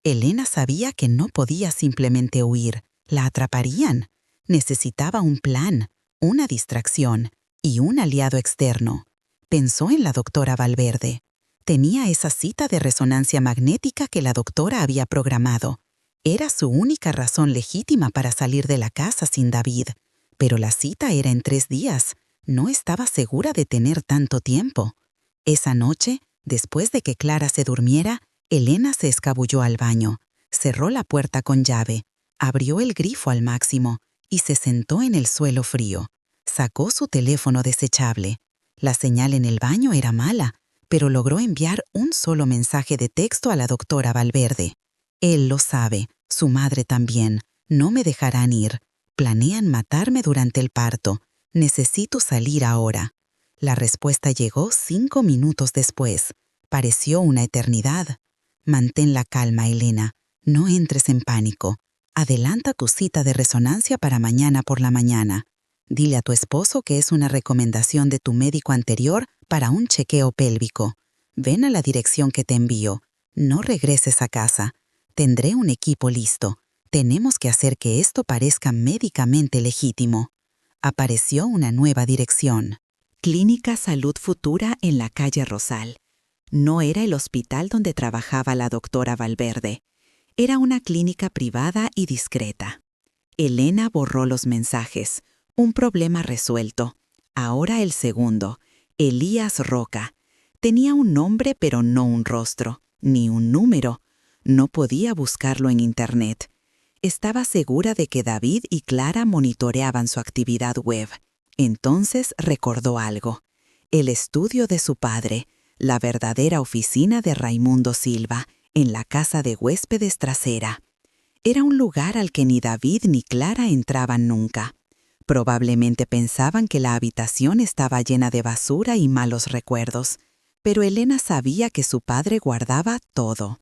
Elena sabía que no podía simplemente huir. La atraparían. Necesitaba un plan, una distracción y un aliado externo. Pensó en la doctora Valverde. Tenía esa cita de resonancia magnética que la doctora había programado. Era su única razón legítima para salir de la casa sin David. Pero la cita era en 3 días. No estaba segura de tener tanto tiempo. Esa noche, después de que Clara se durmiera, Elena se escabulló al baño, cerró la puerta con llave, abrió el grifo al máximo y se sentó en el suelo frío. Sacó su teléfono desechable. La señal en el baño era mala, pero logró enviar un solo mensaje de texto a la doctora Valverde. «Él lo sabe, su madre también. No me dejarán ir. Planean matarme durante el parto. Necesito salir ahora». La respuesta llegó 5 minutos después. Pareció una eternidad. «Mantén la calma, Elena. No entres en pánico. Adelanta tu cita de resonancia para mañana por la mañana. Dile a tu esposo que es una recomendación de tu médico anterior para un chequeo pélvico. Ven a la dirección que te envío. No regreses a casa. Tendré un equipo listo. Tenemos que hacer que esto parezca médicamente legítimo». Apareció una nueva dirección. Clínica Salud Futura en la calle Rosal. No era el hospital donde trabajaba la doctora Valverde. Era una clínica privada y discreta. Elena borró los mensajes. Un problema resuelto. Ahora el segundo. Elías Roca. Tenía un nombre pero no un rostro, ni un número. No podía buscarlo en Internet. Estaba segura de que David y Clara monitoreaban su actividad web. Entonces recordó algo. El estudio de su padre, la verdadera oficina de Raimundo Silva, en la casa de huéspedes trasera. Era un lugar al que ni David ni Clara entraban nunca. Probablemente pensaban que la habitación estaba llena de basura y malos recuerdos, pero Elena sabía que su padre guardaba todo.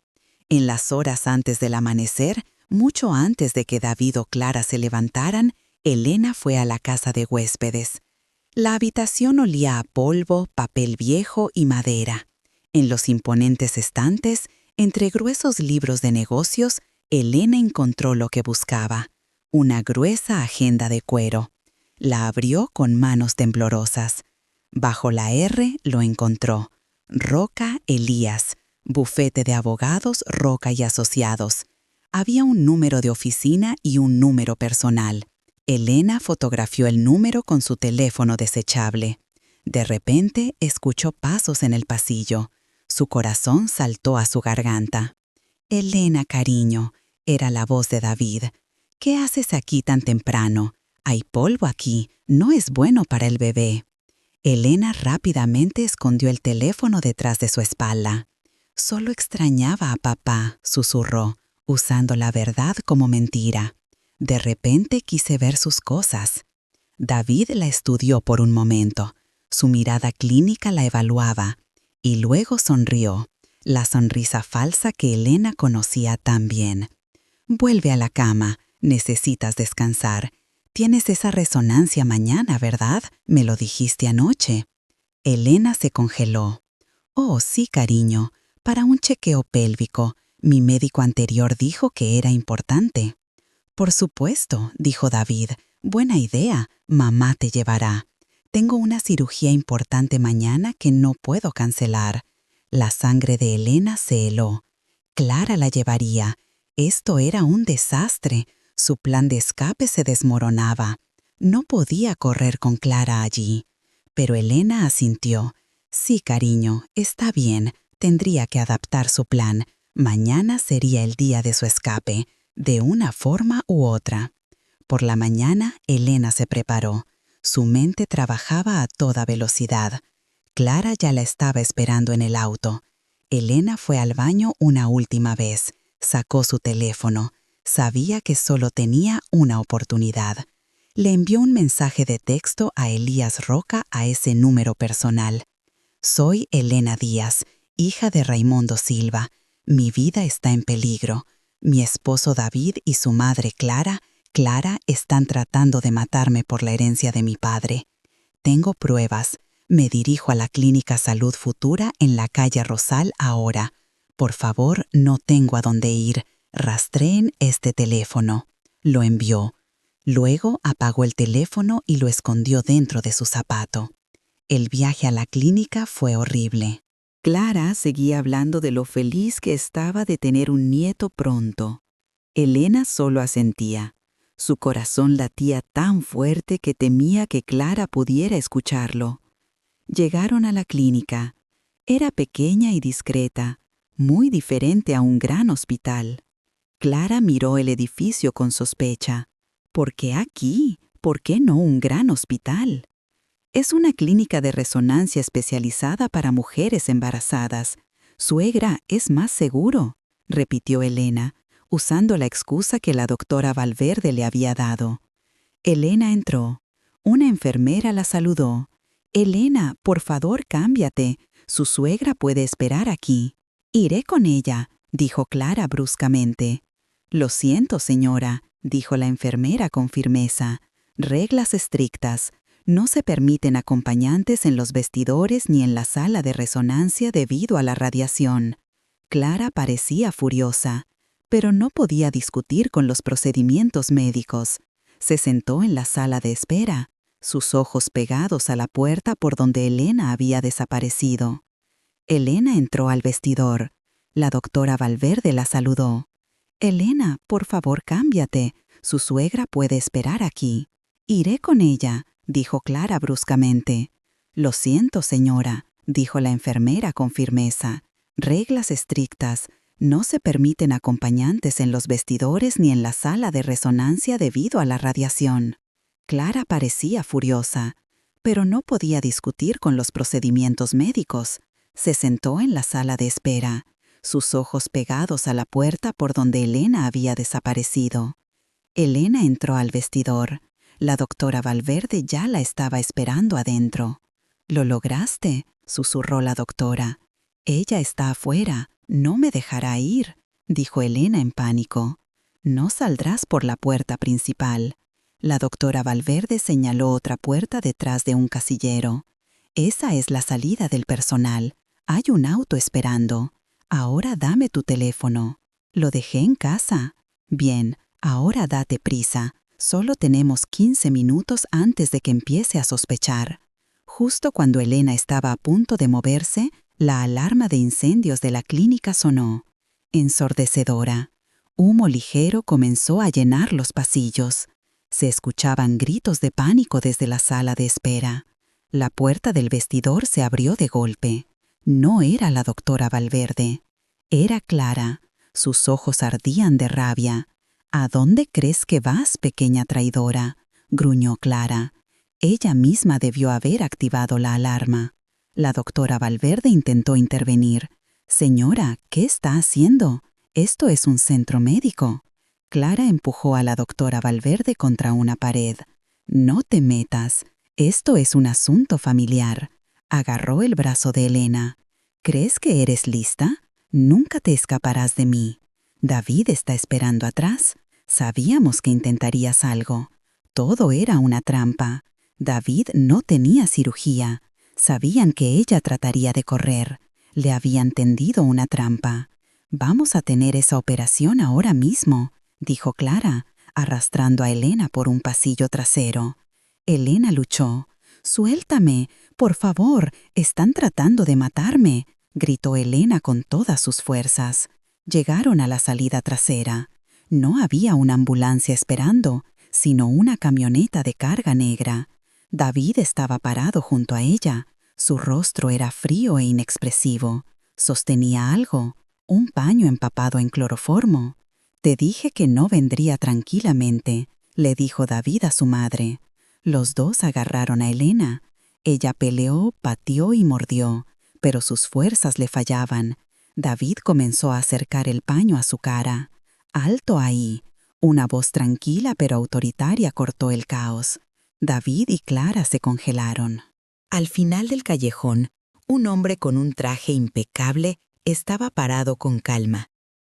En las horas antes del amanecer, mucho antes de que David o Clara se levantaran, Elena fue a la casa de huéspedes. La habitación olía a polvo, papel viejo y madera. En los imponentes estantes, entre gruesos libros de negocios, Elena encontró lo que buscaba: una gruesa agenda de cuero. La abrió con manos temblorosas. Bajo la R lo encontró: Roca Elías, bufete de abogados Roca y Asociados. Había un número de oficina y un número personal. Elena fotografió el número con su teléfono desechable. De repente escuchó pasos en el pasillo. Su corazón saltó a su garganta. «Elena, cariño», era la voz de David. «¿Qué haces aquí tan temprano? Hay polvo aquí. No es bueno para el bebé». Elena rápidamente escondió el teléfono detrás de su espalda. «Solo extrañaba a papá», susurró, usando la verdad como mentira. De repente quise ver sus cosas. David la estudió por un momento. Su mirada clínica la evaluaba. Y luego sonrió, la sonrisa falsa que Elena conocía tan bien. «Vuelve a la cama. Necesitas descansar. Tienes esa resonancia mañana, ¿verdad? Me lo dijiste anoche». Elena se congeló. «Oh, sí, cariño. Para un chequeo pélvico. Mi médico anterior dijo que era importante». «Por supuesto», dijo David. «Buena idea. Mamá te llevará. Tengo una cirugía importante mañana que no puedo cancelar». La sangre de Elena se heló. Clara la llevaría. Esto era un desastre. Su plan de escape se desmoronaba. No podía correr con Clara allí. Pero Elena asintió. Sí, cariño, está bien. Tendría que adaptar su plan. Mañana sería el día de su escape, de una forma u otra. Por la mañana, Elena se preparó. Su mente trabajaba a toda velocidad. Clara ya la estaba esperando en el auto. Elena fue al baño una última vez. Sacó su teléfono. Sabía que solo tenía una oportunidad. Le envió un mensaje de texto a Elías Roca a ese número personal. Soy Elena Díaz, hija de Raimundo Silva. Mi vida está en peligro. Mi esposo David y su madre Clara están tratando de matarme por la herencia de mi padre. Tengo pruebas. Me dirijo a la Clínica Salud Futura en la calle Rosal ahora. Por favor, no tengo a dónde ir. Rastreen este teléfono. Lo envió. Luego apagó el teléfono y lo escondió dentro de su zapato. El viaje a la clínica fue horrible. Clara seguía hablando de lo feliz que estaba de tener un nieto pronto. Elena solo asentía. Su corazón latía tan fuerte que temía que Clara pudiera escucharlo. Llegaron a la clínica. Era pequeña y discreta, muy diferente a un gran hospital. Clara miró el edificio con sospecha. ¿Por qué aquí? ¿Por qué no un gran hospital? Es una clínica de resonancia especializada para mujeres embarazadas. Suegra, es más seguro, repitió Elena, usando la excusa que la doctora Valverde le había dado. Elena entró. Una enfermera la saludó. Elena, por favor, cámbiate. Su suegra puede esperar aquí. Iré con ella, dijo Clara bruscamente. Lo siento, señora, dijo la enfermera con firmeza. Reglas estrictas. No se permiten acompañantes en los vestidores ni en la sala de resonancia debido a la radiación. Clara parecía furiosa, pero no podía discutir con los procedimientos médicos. Se sentó en la sala de espera, sus ojos pegados a la puerta por donde Elena había desaparecido. Elena entró al vestidor. La doctora Valverde la saludó. «Elena, por favor, cámbiate. Su suegra puede esperar aquí». «Iré con ella», dijo Clara bruscamente. «Lo siento, señora», dijo la enfermera con firmeza. «Reglas estrictas. No se permiten acompañantes en los vestidores ni en la sala de resonancia debido a la radiación». Clara parecía furiosa, pero no podía discutir con los procedimientos médicos. Se sentó en la sala de espera, sus ojos pegados a la puerta por donde Elena había desaparecido. Elena entró al vestidor. La doctora Valverde ya la estaba esperando adentro. «¿Lo lograste?», susurró la doctora. «Ella está afuera. No me dejará ir», dijo Elena en pánico. «No saldrás por la puerta principal». La doctora Valverde señaló otra puerta detrás de un casillero. «Esa es la salida del personal. Hay un auto esperando. Ahora dame tu teléfono». «Lo dejé en casa». «Bien, ahora date prisa. Solo tenemos 15 minutos antes de que empiece a sospechar». Justo cuando Elena estaba a punto de moverse, la alarma de incendios de la clínica sonó. Ensordecedora. Humo ligero comenzó a llenar los pasillos. Se escuchaban gritos de pánico desde la sala de espera. La puerta del vestidor se abrió de golpe. No era la doctora Valverde. Era Clara. Sus ojos ardían de rabia. «¿A dónde crees que vas, pequeña traidora?», gruñó Clara. Ella misma debió haber activado la alarma. La doctora Valverde intentó intervenir. «Señora, ¿qué está haciendo? Esto es un centro médico». Clara empujó a la doctora Valverde contra una pared. «No te metas. Esto es un asunto familiar». Agarró el brazo de Elena. «¿Crees que eres lista? Nunca te escaparás de mí. David está esperando atrás. Sabíamos que intentarías algo. Todo era una trampa. David no tenía cirugía. Sabían que ella trataría de correr. Le habían tendido una trampa. Vamos a tener esa operación ahora mismo», dijo Clara, arrastrando a Elena por un pasillo trasero. Elena luchó. «Suéltame, por favor, están tratando de matarme», gritó Elena con todas sus fuerzas. Llegaron a la salida trasera. No había una ambulancia esperando, sino una camioneta de carga negra. David estaba parado junto a ella. Su rostro era frío e inexpresivo. Sostenía algo, un paño empapado en cloroformo. «Te dije que no vendría tranquilamente», le dijo David a su madre. Los dos agarraron a Elena. Ella peleó, pateó y mordió, pero sus fuerzas le fallaban. David comenzó a acercar el paño a su cara. «Alto ahí». Una voz tranquila pero autoritaria cortó el caos. David y Clara se congelaron. Al final del callejón, un hombre con un traje impecable estaba parado con calma.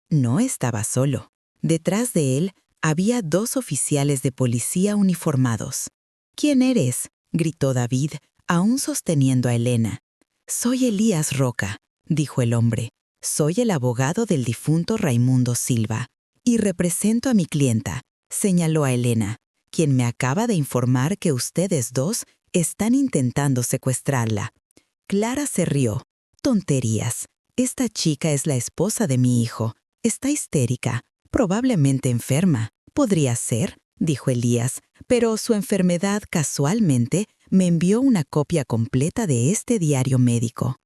No estaba solo. Detrás de él había 2 oficiales de policía uniformados. «¿Quién eres?», gritó David, aún sosteniendo a Elena. «Soy Elías Roca», dijo el hombre. «Soy el abogado del difunto Raimundo Silva y represento a mi clienta», señaló a Elena, «quien me acaba de informar que ustedes 2 están intentando secuestrarla». Clara se rió. «Tonterías. Esta chica es la esposa de mi hijo. Está histérica, probablemente enferma. Podría ser», dijo Elías, «pero su enfermedad casualmente me envió una copia completa de este diario médico».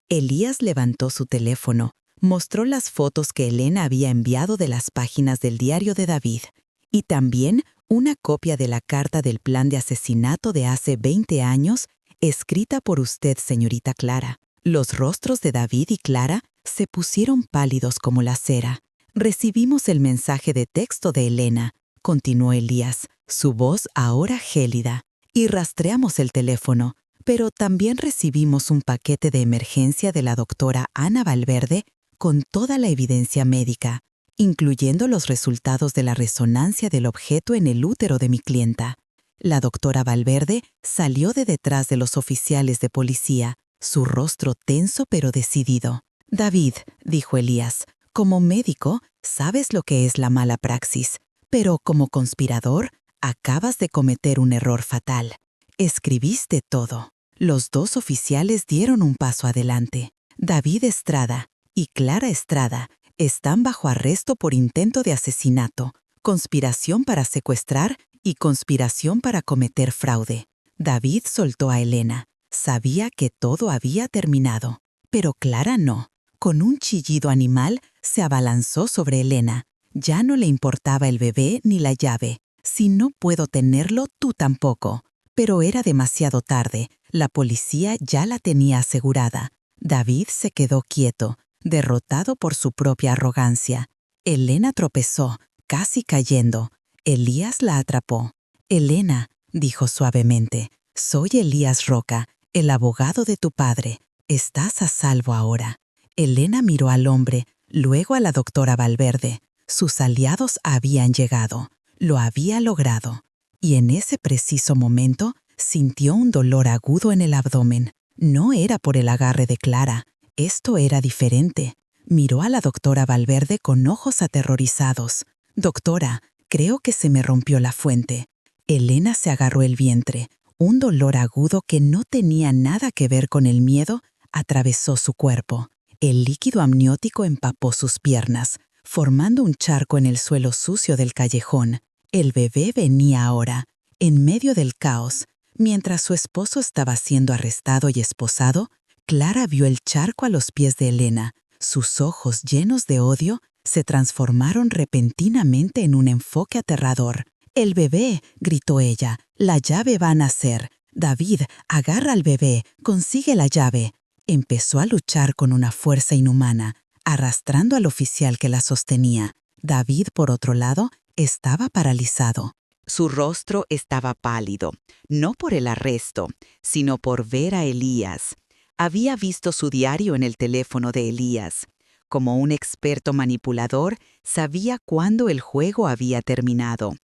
Elías levantó su teléfono, mostró las fotos que Elena había enviado de las páginas del diario de David y también una copia de la carta del plan de asesinato de hace 20 años escrita por usted, señorita Clara. Los rostros de David y Clara se pusieron pálidos como la cera. «Recibimos el mensaje de texto de Elena», continuó Elías, su voz ahora gélida, «y rastreamos el teléfono, pero también recibimos un paquete de emergencia de la doctora Ana Valverde con toda la evidencia médica, incluyendo los resultados de la resonancia del objeto en el útero de mi clienta». La doctora Valverde salió de detrás de los oficiales de policía, su rostro tenso pero decidido. «David», dijo Elías, «como médico, sabes lo que es la mala praxis, pero como conspirador, acabas de cometer un error fatal. Escribiste todo». Los 2 oficiales dieron un paso adelante. «David Estrada y Clara Estrada están bajo arresto por intento de asesinato, conspiración para secuestrar y conspiración para cometer fraude». David soltó a Elena. Sabía que todo había terminado, pero Clara no. Con un chillido animal, se abalanzó sobre Elena. Ya no le importaba el bebé ni la llave. «Si no puedo tenerlo, tú tampoco». Pero era demasiado tarde. La policía ya la tenía asegurada. David se quedó quieto, derrotado por su propia arrogancia. Elena tropezó, casi cayendo. Elías la atrapó. «Elena», dijo suavemente, «soy Elías Roca, el abogado de tu padre. Estás a salvo ahora». Elena miró al hombre, luego a la doctora Valverde. Sus aliados habían llegado. Lo había logrado. Y en ese preciso momento sintió un dolor agudo en el abdomen. No era por el agarre de Clara. Esto era diferente. Miró a la doctora Valverde con ojos aterrorizados. «Doctora, creo que se me rompió la fuente». Elena se agarró el vientre. Un dolor agudo que no tenía nada que ver con el miedo atravesó su cuerpo. El líquido amniótico empapó sus piernas, formando un charco en el suelo sucio del callejón. El bebé venía ahora, en medio del caos. Mientras su esposo estaba siendo arrestado y esposado, Clara vio el charco a los pies de Elena. Sus ojos, llenos de odio, se transformaron repentinamente en un enfoque aterrador. «El bebé», gritó ella, «la llave va a nacer. David, agarra al bebé, consigue la llave». Empezó a luchar con una fuerza inhumana, arrastrando al oficial que la sostenía. David, por otro lado, estaba paralizado. Su rostro estaba pálido, no por el arresto, sino por ver a Elías. Había visto su diario en el teléfono de Elías. Como un experto manipulador, sabía cuándo el juego había terminado.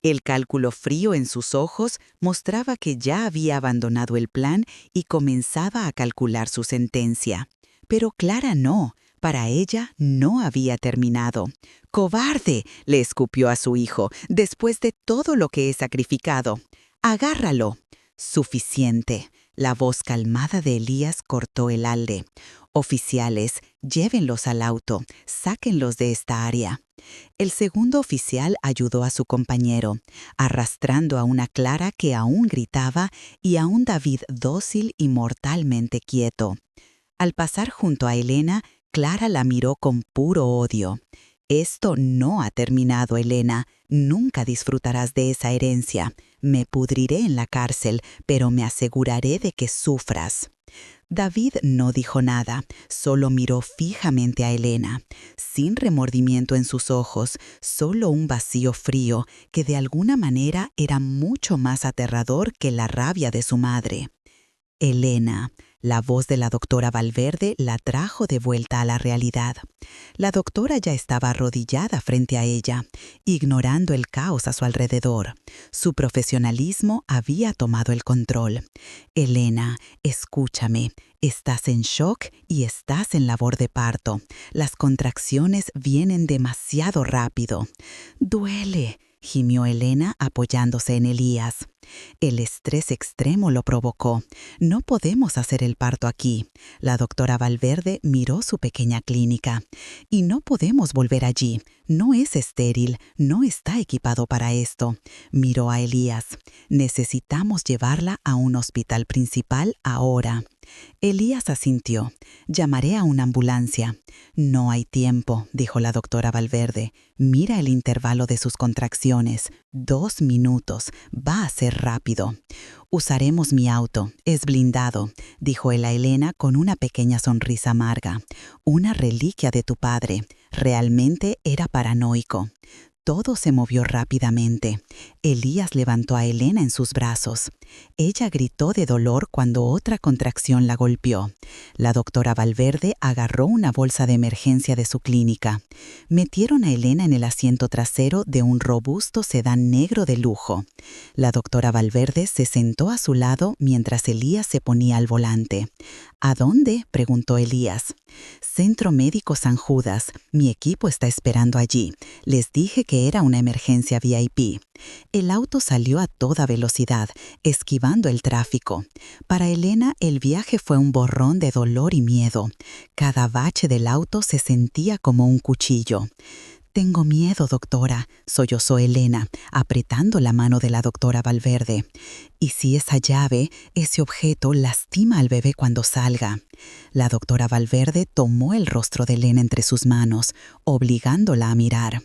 El cálculo frío en sus ojos mostraba que ya había abandonado el plan y comenzaba a calcular su sentencia. Pero Clara no. Para ella no había terminado. «¡Cobarde!», le escupió a su hijo, «después de todo lo que he sacrificado. Agárralo». «Suficiente». La voz calmada de Elías cortó el aire. «Oficiales, llévenlos al auto, sáquenlos de esta área». El segundo oficial ayudó a su compañero, arrastrando a una Clara que aún gritaba y a un David dócil y mortalmente quieto. Al pasar junto a Elena, Clara la miró con puro odio. «Esto no ha terminado, Elena. Nunca disfrutarás de esa herencia. Me pudriré en la cárcel, pero me aseguraré de que sufras». David no dijo nada, solo miró fijamente a Elena, sin remordimiento en sus ojos, solo un vacío frío que de alguna manera era mucho más aterrador que la rabia de su madre. Elena, la voz de la doctora Valverde la trajo de vuelta a la realidad. La doctora ya estaba arrodillada frente a ella, ignorando el caos a su alrededor. Su profesionalismo había tomado el control. «Elena, escúchame. Estás en shock y estás en labor de parto. Las contracciones vienen demasiado rápido». «Duele», gimió Elena apoyándose en Elías. «El estrés extremo lo provocó. No podemos hacer el parto aquí». La doctora Valverde miró su pequeña clínica. «Y no podemos volver allí. No es estéril, no está equipado para esto». Miró a Elías. «Necesitamos llevarla a un hospital principal ahora». Elías asintió. «Llamaré a una ambulancia». «No hay tiempo», dijo la doctora Valverde. «Mira el intervalo de sus contracciones. 2 minutos. Va a ser rápido». «Usaremos mi auto. Es blindado», dijo él a Elena con una pequeña sonrisa amarga. «Una reliquia de tu padre. Realmente era paranoico». Todo se movió rápidamente. Elías levantó a Elena en sus brazos. Ella gritó de dolor cuando otra contracción la golpeó. La doctora Valverde agarró una bolsa de emergencia de su clínica. Metieron a Elena en el asiento trasero de un robusto sedán negro de lujo. La doctora Valverde se sentó a su lado mientras Elías se ponía al volante. «¿A dónde?», preguntó Elías. «Centro Médico San Judas. Mi equipo está esperando allí. Les dije que era una emergencia VIP». El auto salió a toda velocidad, esquivando el tráfico. Para Elena, el viaje fue un borrón de dolor y miedo. Cada bache del auto se sentía como un cuchillo. «Tengo miedo, doctora», sollozó Elena, apretando la mano de la doctora Valverde. «¿Y si esa llave, ese objeto, lastima al bebé cuando salga?». La doctora Valverde tomó el rostro de Elena entre sus manos, obligándola a mirar.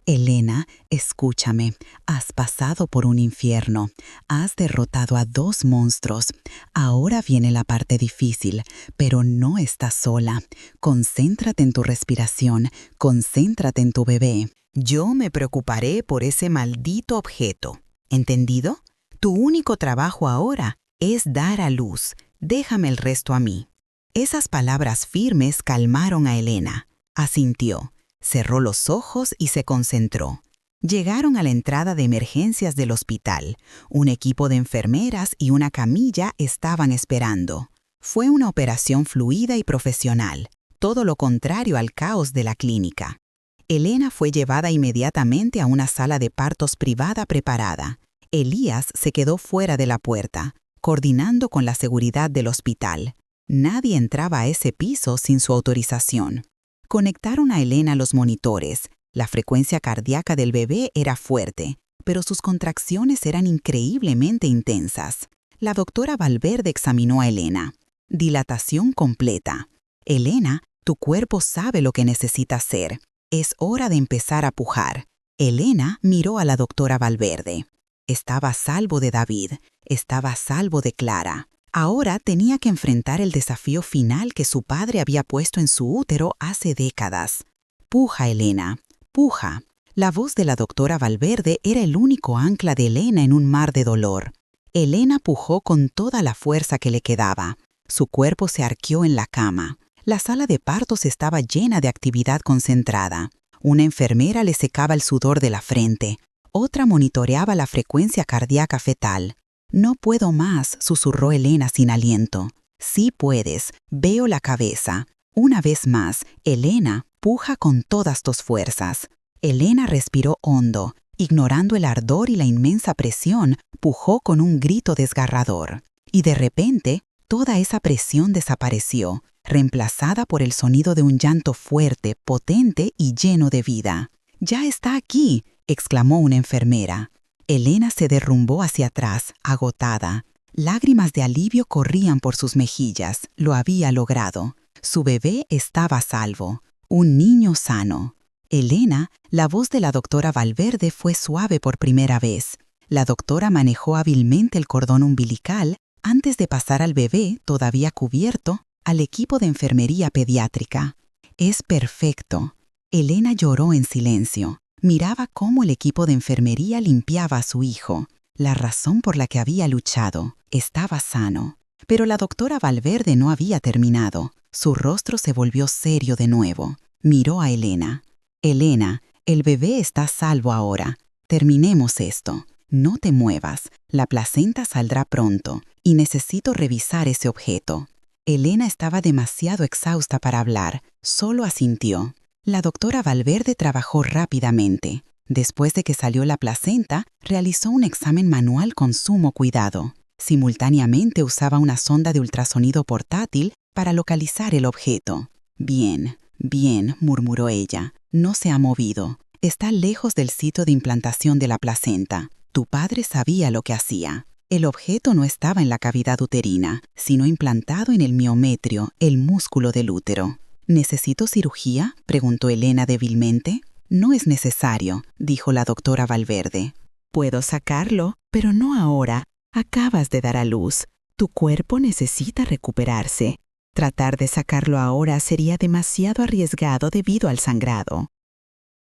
«Elena, escúchame. Has pasado por un infierno. Has derrotado a 2 monstruos. Ahora viene la parte difícil, pero no estás sola. Concéntrate en tu respiración, concéntrate en tu bebé. Yo me preocuparé por ese maldito objeto. ¿Entendido? Tu único trabajo ahora es dar a luz. Déjame el resto a mí». Esas palabras firmes calmaron a Elena. Asintió, cerró los ojos y se concentró. Llegaron a la entrada de emergencias del hospital. Un equipo de enfermeras y una camilla estaban esperando. Fue una operación fluida y profesional, todo lo contrario al caos de la clínica. Elena fue llevada inmediatamente a una sala de partos privada preparada. Elías se quedó fuera de la puerta, coordinando con la seguridad del hospital. Nadie entraba a ese piso sin su autorización. Conectaron a Elena a los monitores. La frecuencia cardíaca del bebé era fuerte, pero sus contracciones eran increíblemente intensas. La doctora Valverde examinó a Elena. «Dilatación completa. Elena, tu cuerpo sabe lo que necesita hacer. Es hora de empezar a pujar». Elena miró a la doctora Valverde. Estaba a salvo de David, estaba a salvo de Clara. Ahora tenía que enfrentar el desafío final que su padre había puesto en su útero hace décadas. «Puja, Elena, puja». La voz de la doctora Valverde era el único ancla de Elena en un mar de dolor. Elena pujó con toda la fuerza que le quedaba. Su cuerpo se arqueó en la cama. La sala de partos estaba llena de actividad concentrada. Una enfermera le secaba el sudor de la frente. Otra monitoreaba la frecuencia cardíaca fetal. «No puedo más», susurró Elena sin aliento. «Sí puedes, veo la cabeza». Una vez más, Elena, puja con todas tus fuerzas. Elena respiró hondo. Ignorando el ardor y la inmensa presión, pujó con un grito desgarrador. y de repente toda esa presión desapareció, reemplazada por el sonido de un llanto fuerte, potente y lleno de vida. «¡Ya está aquí!», exclamó una enfermera. Elena se derrumbó hacia atrás, agotada. Lágrimas de alivio corrían por sus mejillas. Lo había logrado. Su bebé estaba a salvo. Un niño sano. Elena, la voz de la doctora Valverde fue suave por primera vez. La doctora manejó hábilmente el cordón umbilical antes de pasar al bebé, todavía cubierto, al equipo de enfermería pediátrica. «Es perfecto». Elena lloró en silencio. Miraba cómo el equipo de enfermería limpiaba a su hijo. La razón por la que había luchado. Estaba sano. Pero la doctora Valverde no había terminado. Su rostro se volvió serio de nuevo. Miró a Elena. «Elena, el bebé está a salvo ahora. Terminemos esto. No te muevas. La placenta saldrá pronto y necesito revisar ese objeto». Elena estaba demasiado exhausta para hablar. Solo asintió. La doctora Valverde trabajó rápidamente. Después de que salió la placenta, realizó un examen manual con sumo cuidado. Simultáneamente usaba una sonda de ultrasonido portátil para localizar el objeto. «Bien, bien», murmuró ella. «No se ha movido. Está lejos del sitio de implantación de la placenta. Tu padre sabía lo que hacía». El objeto no estaba en la cavidad uterina, sino implantado en el miometrio, el músculo del útero. «¿Necesito cirugía?», preguntó Elena débilmente. «No es necesario», dijo la doctora Valverde. «Puedo sacarlo, pero no ahora. Acabas de dar a luz. Tu cuerpo necesita recuperarse. Tratar de sacarlo ahora sería demasiado arriesgado debido al sangrado».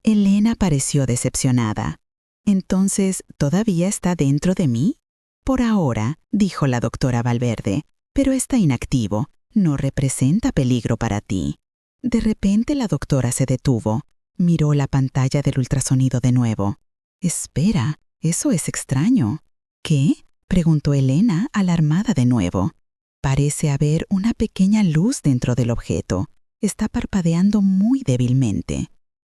Elena pareció decepcionada. «¿Entonces todavía está dentro de mí?». «Por ahora», dijo la doctora Valverde, «pero está inactivo. No representa peligro para ti». De repente la doctora se detuvo. Miró la pantalla del ultrasonido de nuevo. «Espera, eso es extraño». «¿Qué?», preguntó Elena, alarmada de nuevo. «Parece haber una pequeña luz dentro del objeto. Está parpadeando muy débilmente».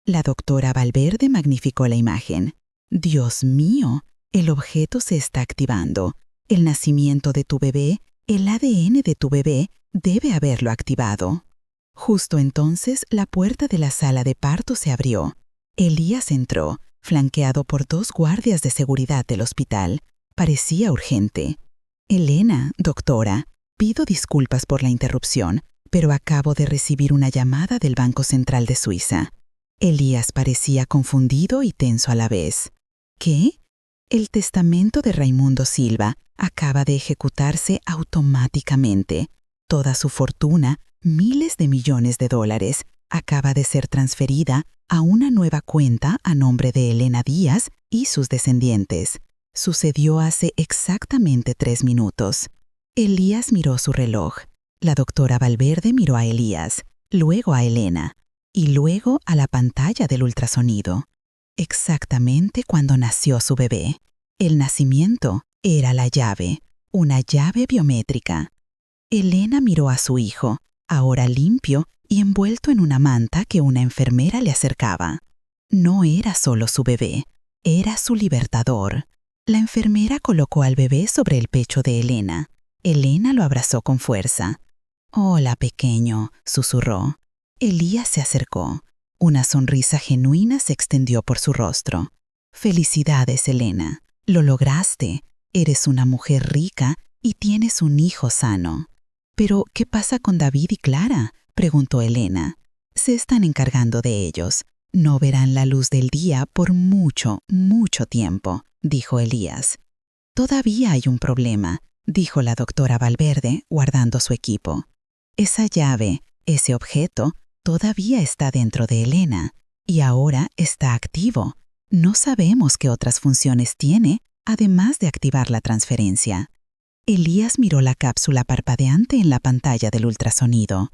La doctora Valverde magnificó la imagen. «Dios mío, el objeto se está activando. El nacimiento de tu bebé, el ADN de tu bebé, debe haberlo activado». Justo entonces la puerta de la sala de parto se abrió. Elías entró, flanqueado por 2 guardias de seguridad del hospital. Parecía urgente. «Elena, doctora, pido disculpas por la interrupción, pero acabo de recibir una llamada del Banco Central de Suiza». Elías parecía confundido y tenso a la vez. «¿Qué?». «El testamento de Raimundo Silva acaba de ejecutarse automáticamente. Toda su fortuna, miles de millones de dólares, acaba de ser transferida a una nueva cuenta a nombre de Elena Díaz y sus descendientes. Sucedió hace exactamente 3 minutos». Elías miró su reloj. La doctora Valverde miró a Elías, luego a Elena, y luego a la pantalla del ultrasonido. Exactamente cuando nació su bebé. El nacimiento era la llave, una llave biométrica. Elena miró a su hijo, ahora limpio y envuelto en una manta que una enfermera le acercaba. No era solo su bebé, era su libertador. La enfermera colocó al bebé sobre el pecho de Elena. Elena lo abrazó con fuerza. «Hola, pequeño», susurró. Elías se acercó. Una sonrisa genuina se extendió por su rostro. «Felicidades, Elena. Lo lograste. Eres una mujer rica y tienes un hijo sano». «¿Pero qué pasa con David y Clara?», preguntó Elena. «Se están encargando de ellos. No verán la luz del día por mucho, mucho tiempo», dijo Elías. «Todavía hay un problema», dijo la doctora Valverde, guardando su equipo. «Esa llave, ese objeto, todavía está dentro de Elena, y ahora está activo. No sabemos qué otras funciones tiene, además de activar la transferencia». Elías miró la cápsula parpadeante en la pantalla del ultrasonido.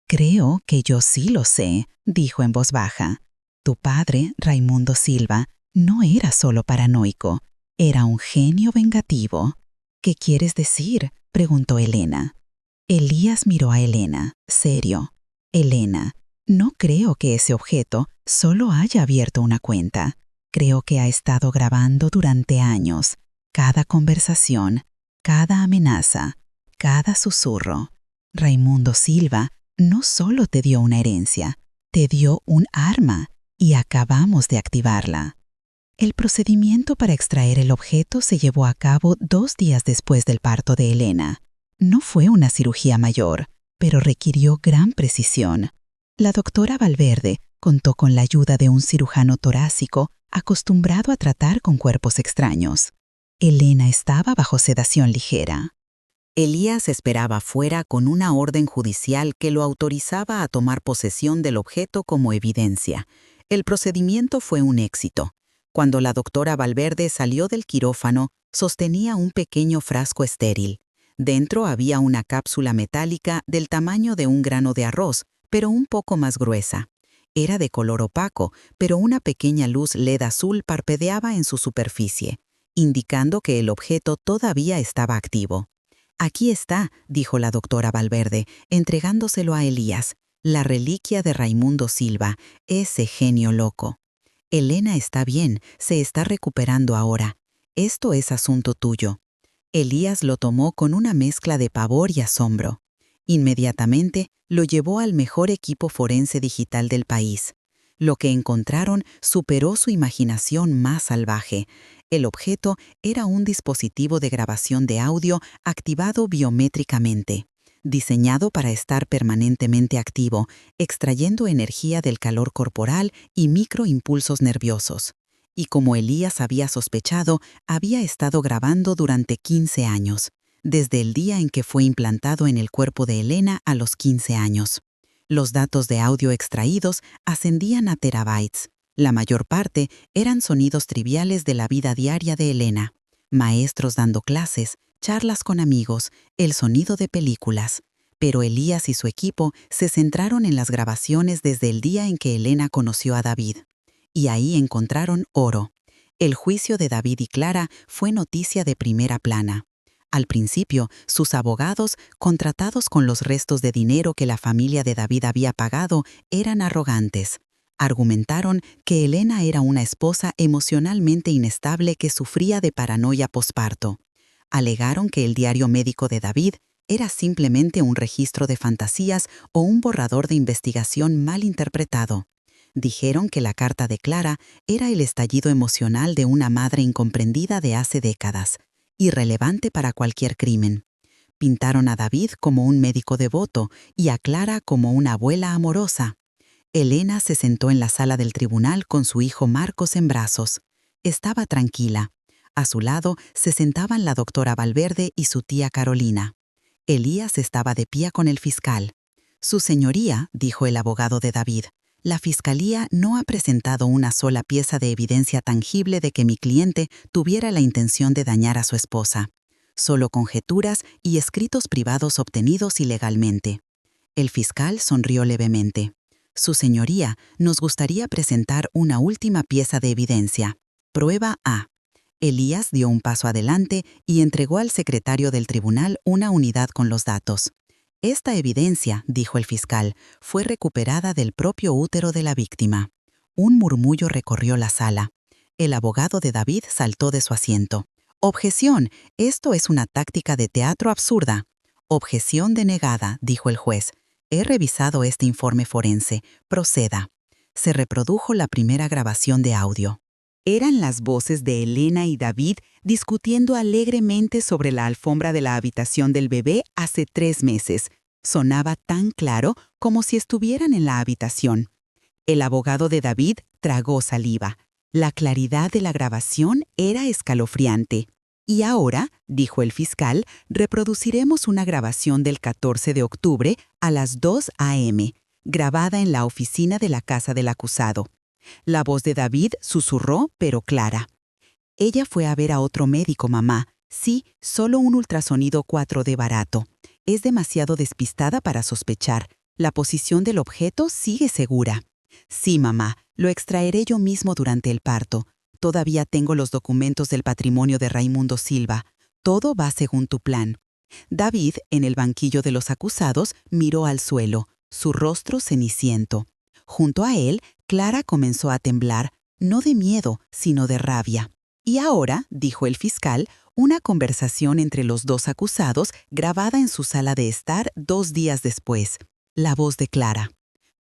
«Creo que yo sí lo sé», dijo en voz baja. «Tu padre, Raimundo Silva, no era solo paranoico, era un genio vengativo». «¿Qué quieres decir?», preguntó Elena. Elías miró a Elena, serio. «Elena, no creo que ese objeto solo haya abierto una cuenta. Creo que ha estado grabando durante años. Cada conversación, Cada amenaza, cada susurro. Raimundo Silva no solo te dio una herencia, te dio un arma y acabamos de activarla. El procedimiento para extraer el objeto se llevó a cabo 2 días después del parto de Elena. No fue una cirugía mayor, pero requirió gran precisión. La doctora Valverde contó con la ayuda de un cirujano torácico acostumbrado a tratar con cuerpos extraños. Elena estaba bajo sedación ligera. Elías esperaba fuera con una orden judicial que lo autorizaba a tomar posesión del objeto como evidencia. El procedimiento fue un éxito. Cuando la doctora Valverde salió del quirófano, sostenía un pequeño frasco estéril. Dentro había una cápsula metálica del tamaño de un grano de arroz, pero un poco más gruesa. Era de color opaco, pero una pequeña luz LED azul parpadeaba en su superficie, indicando que el objeto todavía estaba activo. «Aquí está», dijo la doctora Valverde, entregándoselo a Elías, «la reliquia de Raimundo Silva, ese genio loco. Elena está bien, se está recuperando ahora. Esto es asunto tuyo». Elías lo tomó con una mezcla de pavor y asombro. Inmediatamente lo llevó al mejor equipo forense digital del país. Lo que encontraron superó su imaginación más salvaje. El objeto era un dispositivo de grabación de audio activado biométricamente, diseñado para estar permanentemente activo, extrayendo energía del calor corporal y microimpulsos nerviosos. Y como Elías había sospechado, había estado grabando durante 15 años, desde el día en que fue implantado en el cuerpo de Elena a los 15 años. Los datos de audio extraídos ascendían a terabytes. La mayor parte eran sonidos triviales de la vida diaria de Elena. Maestros dando clases, charlas con amigos, el sonido de películas. Pero Elías y su equipo se centraron en las grabaciones desde el día en que Elena conoció a David. Y ahí encontraron oro. El juicio de David y Clara fue noticia de primera plana. Al principio, sus abogados, contratados con los restos de dinero que la familia de David había pagado, eran arrogantes. Argumentaron que Elena era una esposa emocionalmente inestable que sufría de paranoia posparto. Alegaron que el diario médico de David era simplemente un registro de fantasías o un borrador de investigación mal interpretado. Dijeron que la carta de Clara era el estallido emocional de una madre incomprendida de hace décadas, irrelevante para cualquier crimen. Pintaron a David como un médico devoto y a Clara como una abuela amorosa. Elena se sentó en la sala del tribunal con su hijo Marcos en brazos. Estaba tranquila. A su lado se sentaban la doctora Valverde y su tía Carolina. Elías estaba de pie con el fiscal. «Su señoría», dijo el abogado de David, «la fiscalía no ha presentado una sola pieza de evidencia tangible de que mi cliente tuviera la intención de dañar a su esposa. Solo conjeturas y escritos privados obtenidos ilegalmente». El fiscal sonrió levemente. «Su señoría, nos gustaría presentar una última pieza de evidencia. Prueba A». Elías dio un paso adelante y entregó al secretario del tribunal una unidad con los datos. «Esta evidencia», dijo el fiscal, «fue recuperada del propio útero de la víctima». Un murmullo recorrió la sala. El abogado de David saltó de su asiento. «Objeción, esto es una táctica de teatro absurda». «Objeción denegada», dijo el juez. «He revisado este informe forense. Proceda». Se reprodujo la primera grabación de audio. Eran las voces de Elena y David discutiendo alegremente sobre la alfombra de la habitación del bebé hace 3 meses. Sonaba tan claro como si estuvieran en la habitación. El abogado de David tragó saliva. La claridad de la grabación era escalofriante. «Y ahora», dijo el fiscal, «reproduciremos una grabación del 14 de octubre a las 2 a.m., grabada en la oficina de la casa del acusado». La voz de David susurró, pero clara. «Ella fue a ver a otro médico, mamá. Sí, solo un ultrasonido 4D barato. Es demasiado despistada para sospechar. La posición del objeto sigue segura». «Sí, mamá, lo extraeré yo mismo durante el parto. Todavía tengo los documentos del patrimonio de Raimundo Silva. Todo va según tu plan». David, en el banquillo de los acusados, miró al suelo, su rostro ceniciento. Junto a él, Clara comenzó a temblar, no de miedo, sino de rabia. «Y ahora», dijo el fiscal, Una conversación entre los dos acusados grabada en su sala de estar 2 días después. La voz de Clara,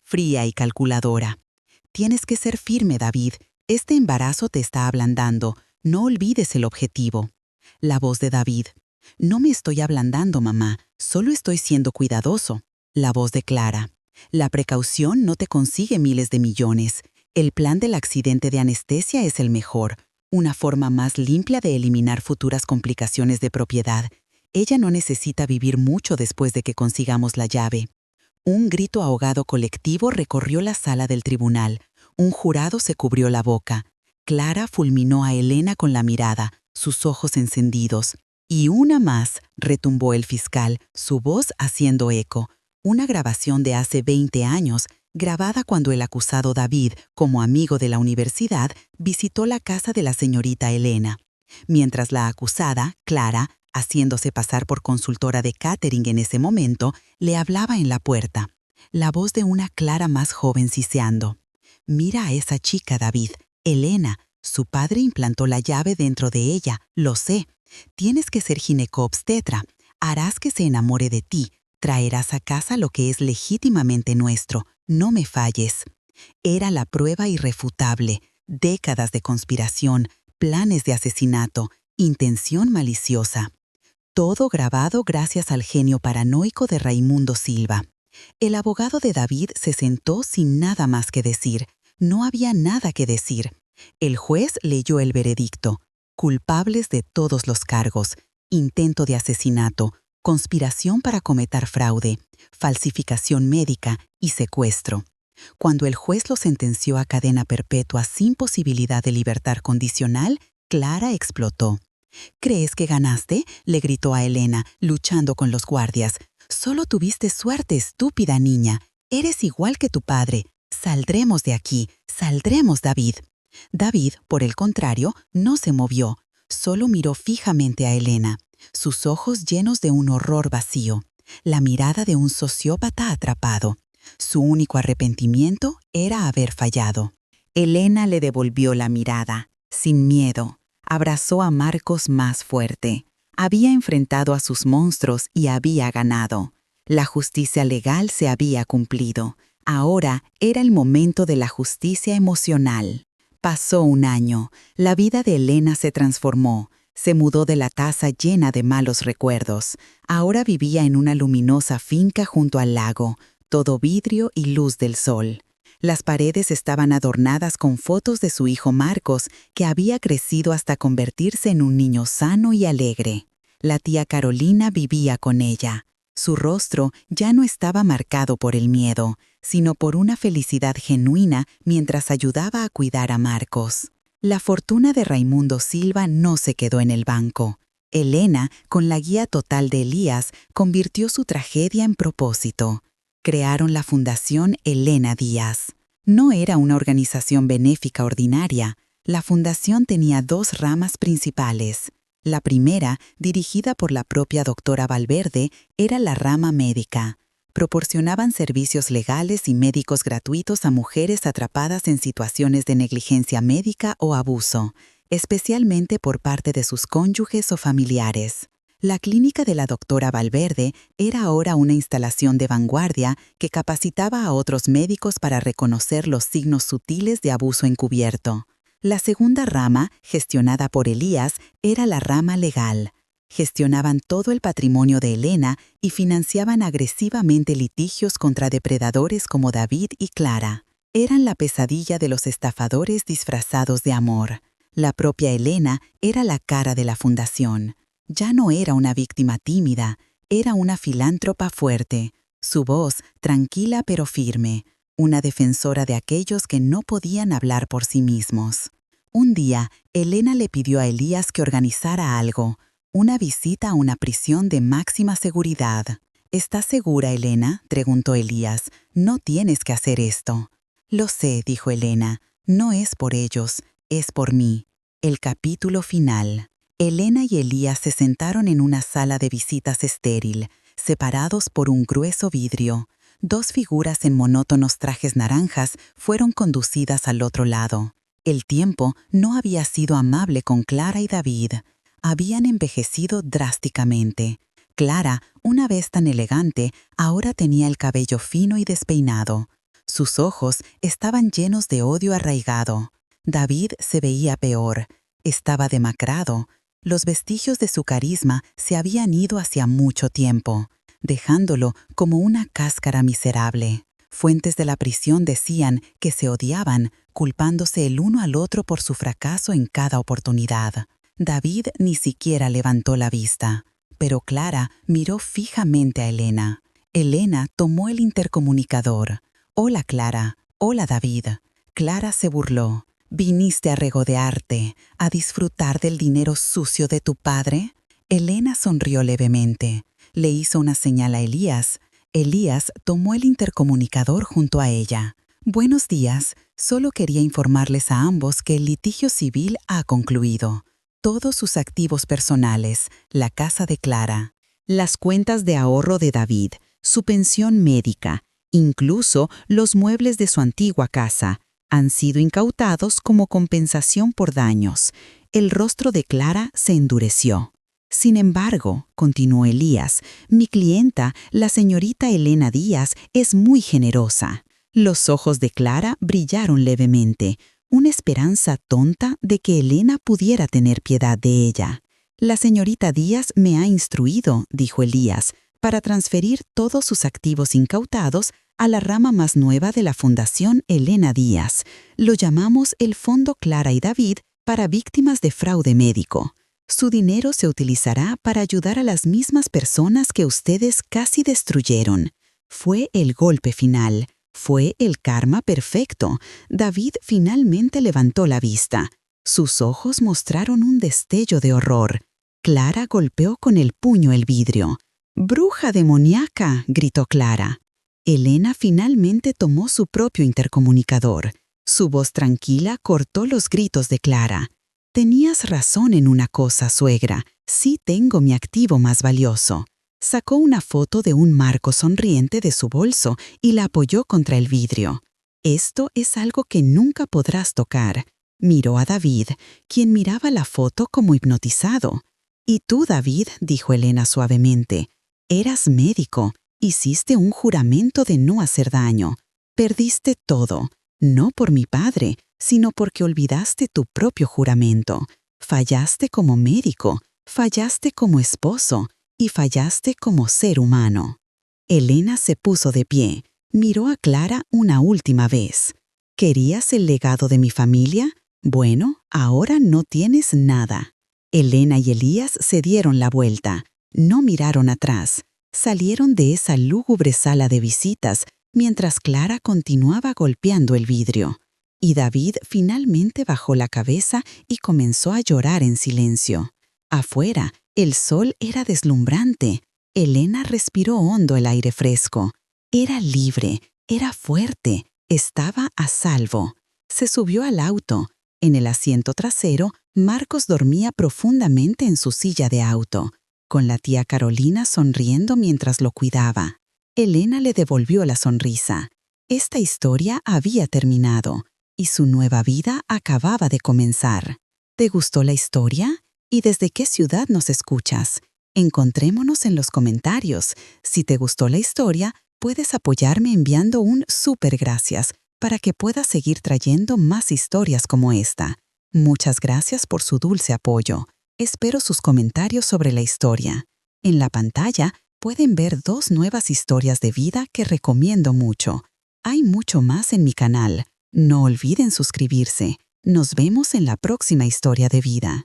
fría y calculadora. Tienes que ser firme, David. Este embarazo te está ablandando. No olvides el objetivo. La voz de David. No me estoy ablandando, mamá. Solo estoy siendo cuidadoso. La voz de Clara. La precaución no te consigue miles de millones. El plan del accidente de anestesia es el mejor. Una forma más limpia de eliminar futuras complicaciones de propiedad. Ella no necesita vivir mucho después de que consigamos la llave. Un grito ahogado colectivo recorrió la sala del tribunal. Un jurado se cubrió la boca. Clara fulminó a Elena con la mirada, sus ojos encendidos. Y una más, retumbó el fiscal, su voz haciendo eco. Una grabación de hace 20 años, grabada cuando el acusado David, como amigo de la universidad, visitó la casa de la señorita Elena. Mientras la acusada, Clara, haciéndose pasar por consultora de catering en ese momento, le hablaba en la puerta. La voz de una Clara más joven siseando. «Mira a esa chica, David. Elena. Su padre implantó la llave dentro de ella, lo sé. Tienes que ser ginecobstetra. Harás que se enamore de ti. Traerás a casa lo que es legítimamente nuestro. No me falles». Era la prueba irrefutable. Décadas de conspiración, planes de asesinato, intención maliciosa. Todo grabado gracias al genio paranoico de Raimundo Silva. El abogado de David se sentó sin nada más que decir. No había nada que decir. El juez leyó el veredicto. Culpables de todos los cargos. Intento de asesinato, conspiración para cometer fraude, falsificación médica y secuestro. Cuando el juez lo sentenció a cadena perpetua sin posibilidad de libertad condicional, Clara explotó. «¿Crees que ganaste?», le gritó a Elena, luchando con los guardias. «Solo tuviste suerte, estúpida niña. Eres igual que tu padre. Saldremos de aquí. Saldremos, David». David, por el contrario, no se movió. Solo miró fijamente a Elena, sus ojos llenos de un horror vacío, la mirada de un sociópata atrapado. Su único arrepentimiento era haber fallado. Elena le devolvió la mirada, sin miedo. Abrazó a Marcos más fuerte. Había enfrentado a sus monstruos y había ganado. La justicia legal se había cumplido. Ahora era el momento de la justicia emocional. Pasó un año. La vida de Elena se transformó. Se mudó de la casa llena de malos recuerdos. Ahora vivía en una luminosa finca junto al lago, todo vidrio y luz del sol. Las paredes estaban adornadas con fotos de su hijo Marcos, que había crecido hasta convertirse en un niño sano y alegre. La tía Carolina vivía con ella. Su rostro ya no estaba marcado por el miedo, sino por una felicidad genuina mientras ayudaba a cuidar a Marcos. La fortuna de Raimundo Silva no se quedó en el banco. Elena, con la guía total de Elías, convirtió su tragedia en propósito. Crearon la Fundación Elena Díaz. No era una organización benéfica ordinaria. La fundación tenía 2 ramas principales. La primera, dirigida por la propia doctora Valverde, era la rama médica. Proporcionaban servicios legales y médicos gratuitos a mujeres atrapadas en situaciones de negligencia médica o abuso, especialmente por parte de sus cónyuges o familiares. La clínica de la doctora Valverde era ahora una instalación de vanguardia que capacitaba a otros médicos para reconocer los signos sutiles de abuso encubierto. La segunda rama, gestionada por Elías, era la rama legal. Gestionaban todo el patrimonio de Elena y financiaban agresivamente litigios contra depredadores como David y Clara. Eran la pesadilla de los estafadores disfrazados de amor. La propia Elena era la cara de la fundación. Ya no era una víctima tímida, era una filántropa fuerte. Su voz, tranquila pero firme. Una defensora de aquellos que no podían hablar por sí mismos. Un día, Elena le pidió a Elías que organizara algo. Una visita a una prisión de máxima seguridad. «¿Estás segura, Elena?», preguntó Elías. «No tienes que hacer esto». «Lo sé», dijo Elena. «No es por ellos, es por mí». El capítulo final. Elena y Elías se sentaron en una sala de visitas estéril, separados por un grueso vidrio. 2 figuras en monótonos trajes naranjas fueron conducidas al otro lado. El tiempo no había sido amable con Clara y David. habían envejecido drásticamente. Clara, una vez tan elegante, ahora tenía el cabello fino y despeinado. Sus ojos estaban llenos de odio arraigado. David se veía peor. Estaba demacrado. Los vestigios de su carisma se habían ido hacía mucho tiempo, dejándolo como una cáscara miserable. Fuentes de la prisión decían que se odiaban, culpándose el uno al otro por su fracaso en cada oportunidad. David ni siquiera levantó la vista, pero Clara miró fijamente a Elena. Elena tomó el intercomunicador. «Hola, Clara. Hola, David». Clara se burló. «¿Viniste a regodearte, a disfrutar del dinero sucio de tu padre?» Elena sonrió levemente. Le hizo una señal a Elías. Elías tomó el intercomunicador junto a ella. «Buenos días. Solo quería informarles a ambos que el litigio civil ha concluido. Todos sus activos personales, la casa de Clara, las cuentas de ahorro de David, su pensión médica, incluso los muebles de su antigua casa, han sido incautados como compensación por daños». El rostro de Clara se endureció. «Sin embargo», continuó Elías, «mi clienta, la señorita Elena Díaz, es muy generosa». Los ojos de Clara brillaron levemente, una esperanza tonta de que Elena pudiera tener piedad de ella. «La señorita Díaz me ha instruido», dijo Elías, «para transferir todos sus activos incautados a la rama más nueva de la Fundación Elena Díaz. Lo llamamos el Fondo Clara y David para víctimas de fraude médico. Su dinero se utilizará para ayudar a las mismas personas que ustedes casi destruyeron. Fue el golpe final. Fue el karma perfecto». David finalmente levantó la vista. Sus ojos mostraron un destello de horror. Clara golpeó con el puño el vidrio. «¡Bruja demoníaca!», gritó Clara. Elena finalmente tomó su propio intercomunicador. Su voz tranquila cortó los gritos de Clara. «Tenías razón en una cosa, suegra. Sí tengo mi activo más valioso». Sacó una foto de un marco sonriente de su bolso y la apoyó contra el vidrio. «Esto es algo que nunca podrás tocar». Miró a David, quien miraba la foto como hipnotizado. «Y tú, David», dijo Elena suavemente, «eras médico. Hiciste un juramento de no hacer daño. Perdiste todo, no por mi padre, sino porque olvidaste tu propio juramento. Fallaste como médico, fallaste como esposo y fallaste como ser humano». Elena se puso de pie, miró a Clara una última vez. «¿Querías el legado de mi familia? Bueno, ahora no tienes nada». Elena y Elías se dieron la vuelta, no miraron atrás. Salieron de esa lúgubre sala de visitas mientras Clara continuaba golpeando el vidrio. Y David finalmente bajó la cabeza y comenzó a llorar en silencio. Afuera, el sol era deslumbrante. Elena respiró hondo el aire fresco. Era libre, era fuerte, estaba a salvo. Se subió al auto. En el asiento trasero, Marcos dormía profundamente en su silla de auto, con la tía Carolina sonriendo mientras lo cuidaba. Elena le devolvió la sonrisa. Esta historia había terminado y su nueva vida acababa de comenzar. ¿Te gustó la historia? ¿Y desde qué ciudad nos escuchas? Encontrémonos en los comentarios. Si te gustó la historia, puedes apoyarme enviando un súper gracias para que pueda seguir trayendo más historias como esta. Muchas gracias por su dulce apoyo. Espero sus comentarios sobre la historia. En la pantalla pueden ver 2 nuevas historias de vida que recomiendo mucho. Hay mucho más en mi canal. No olviden suscribirse. Nos vemos en la próxima historia de vida.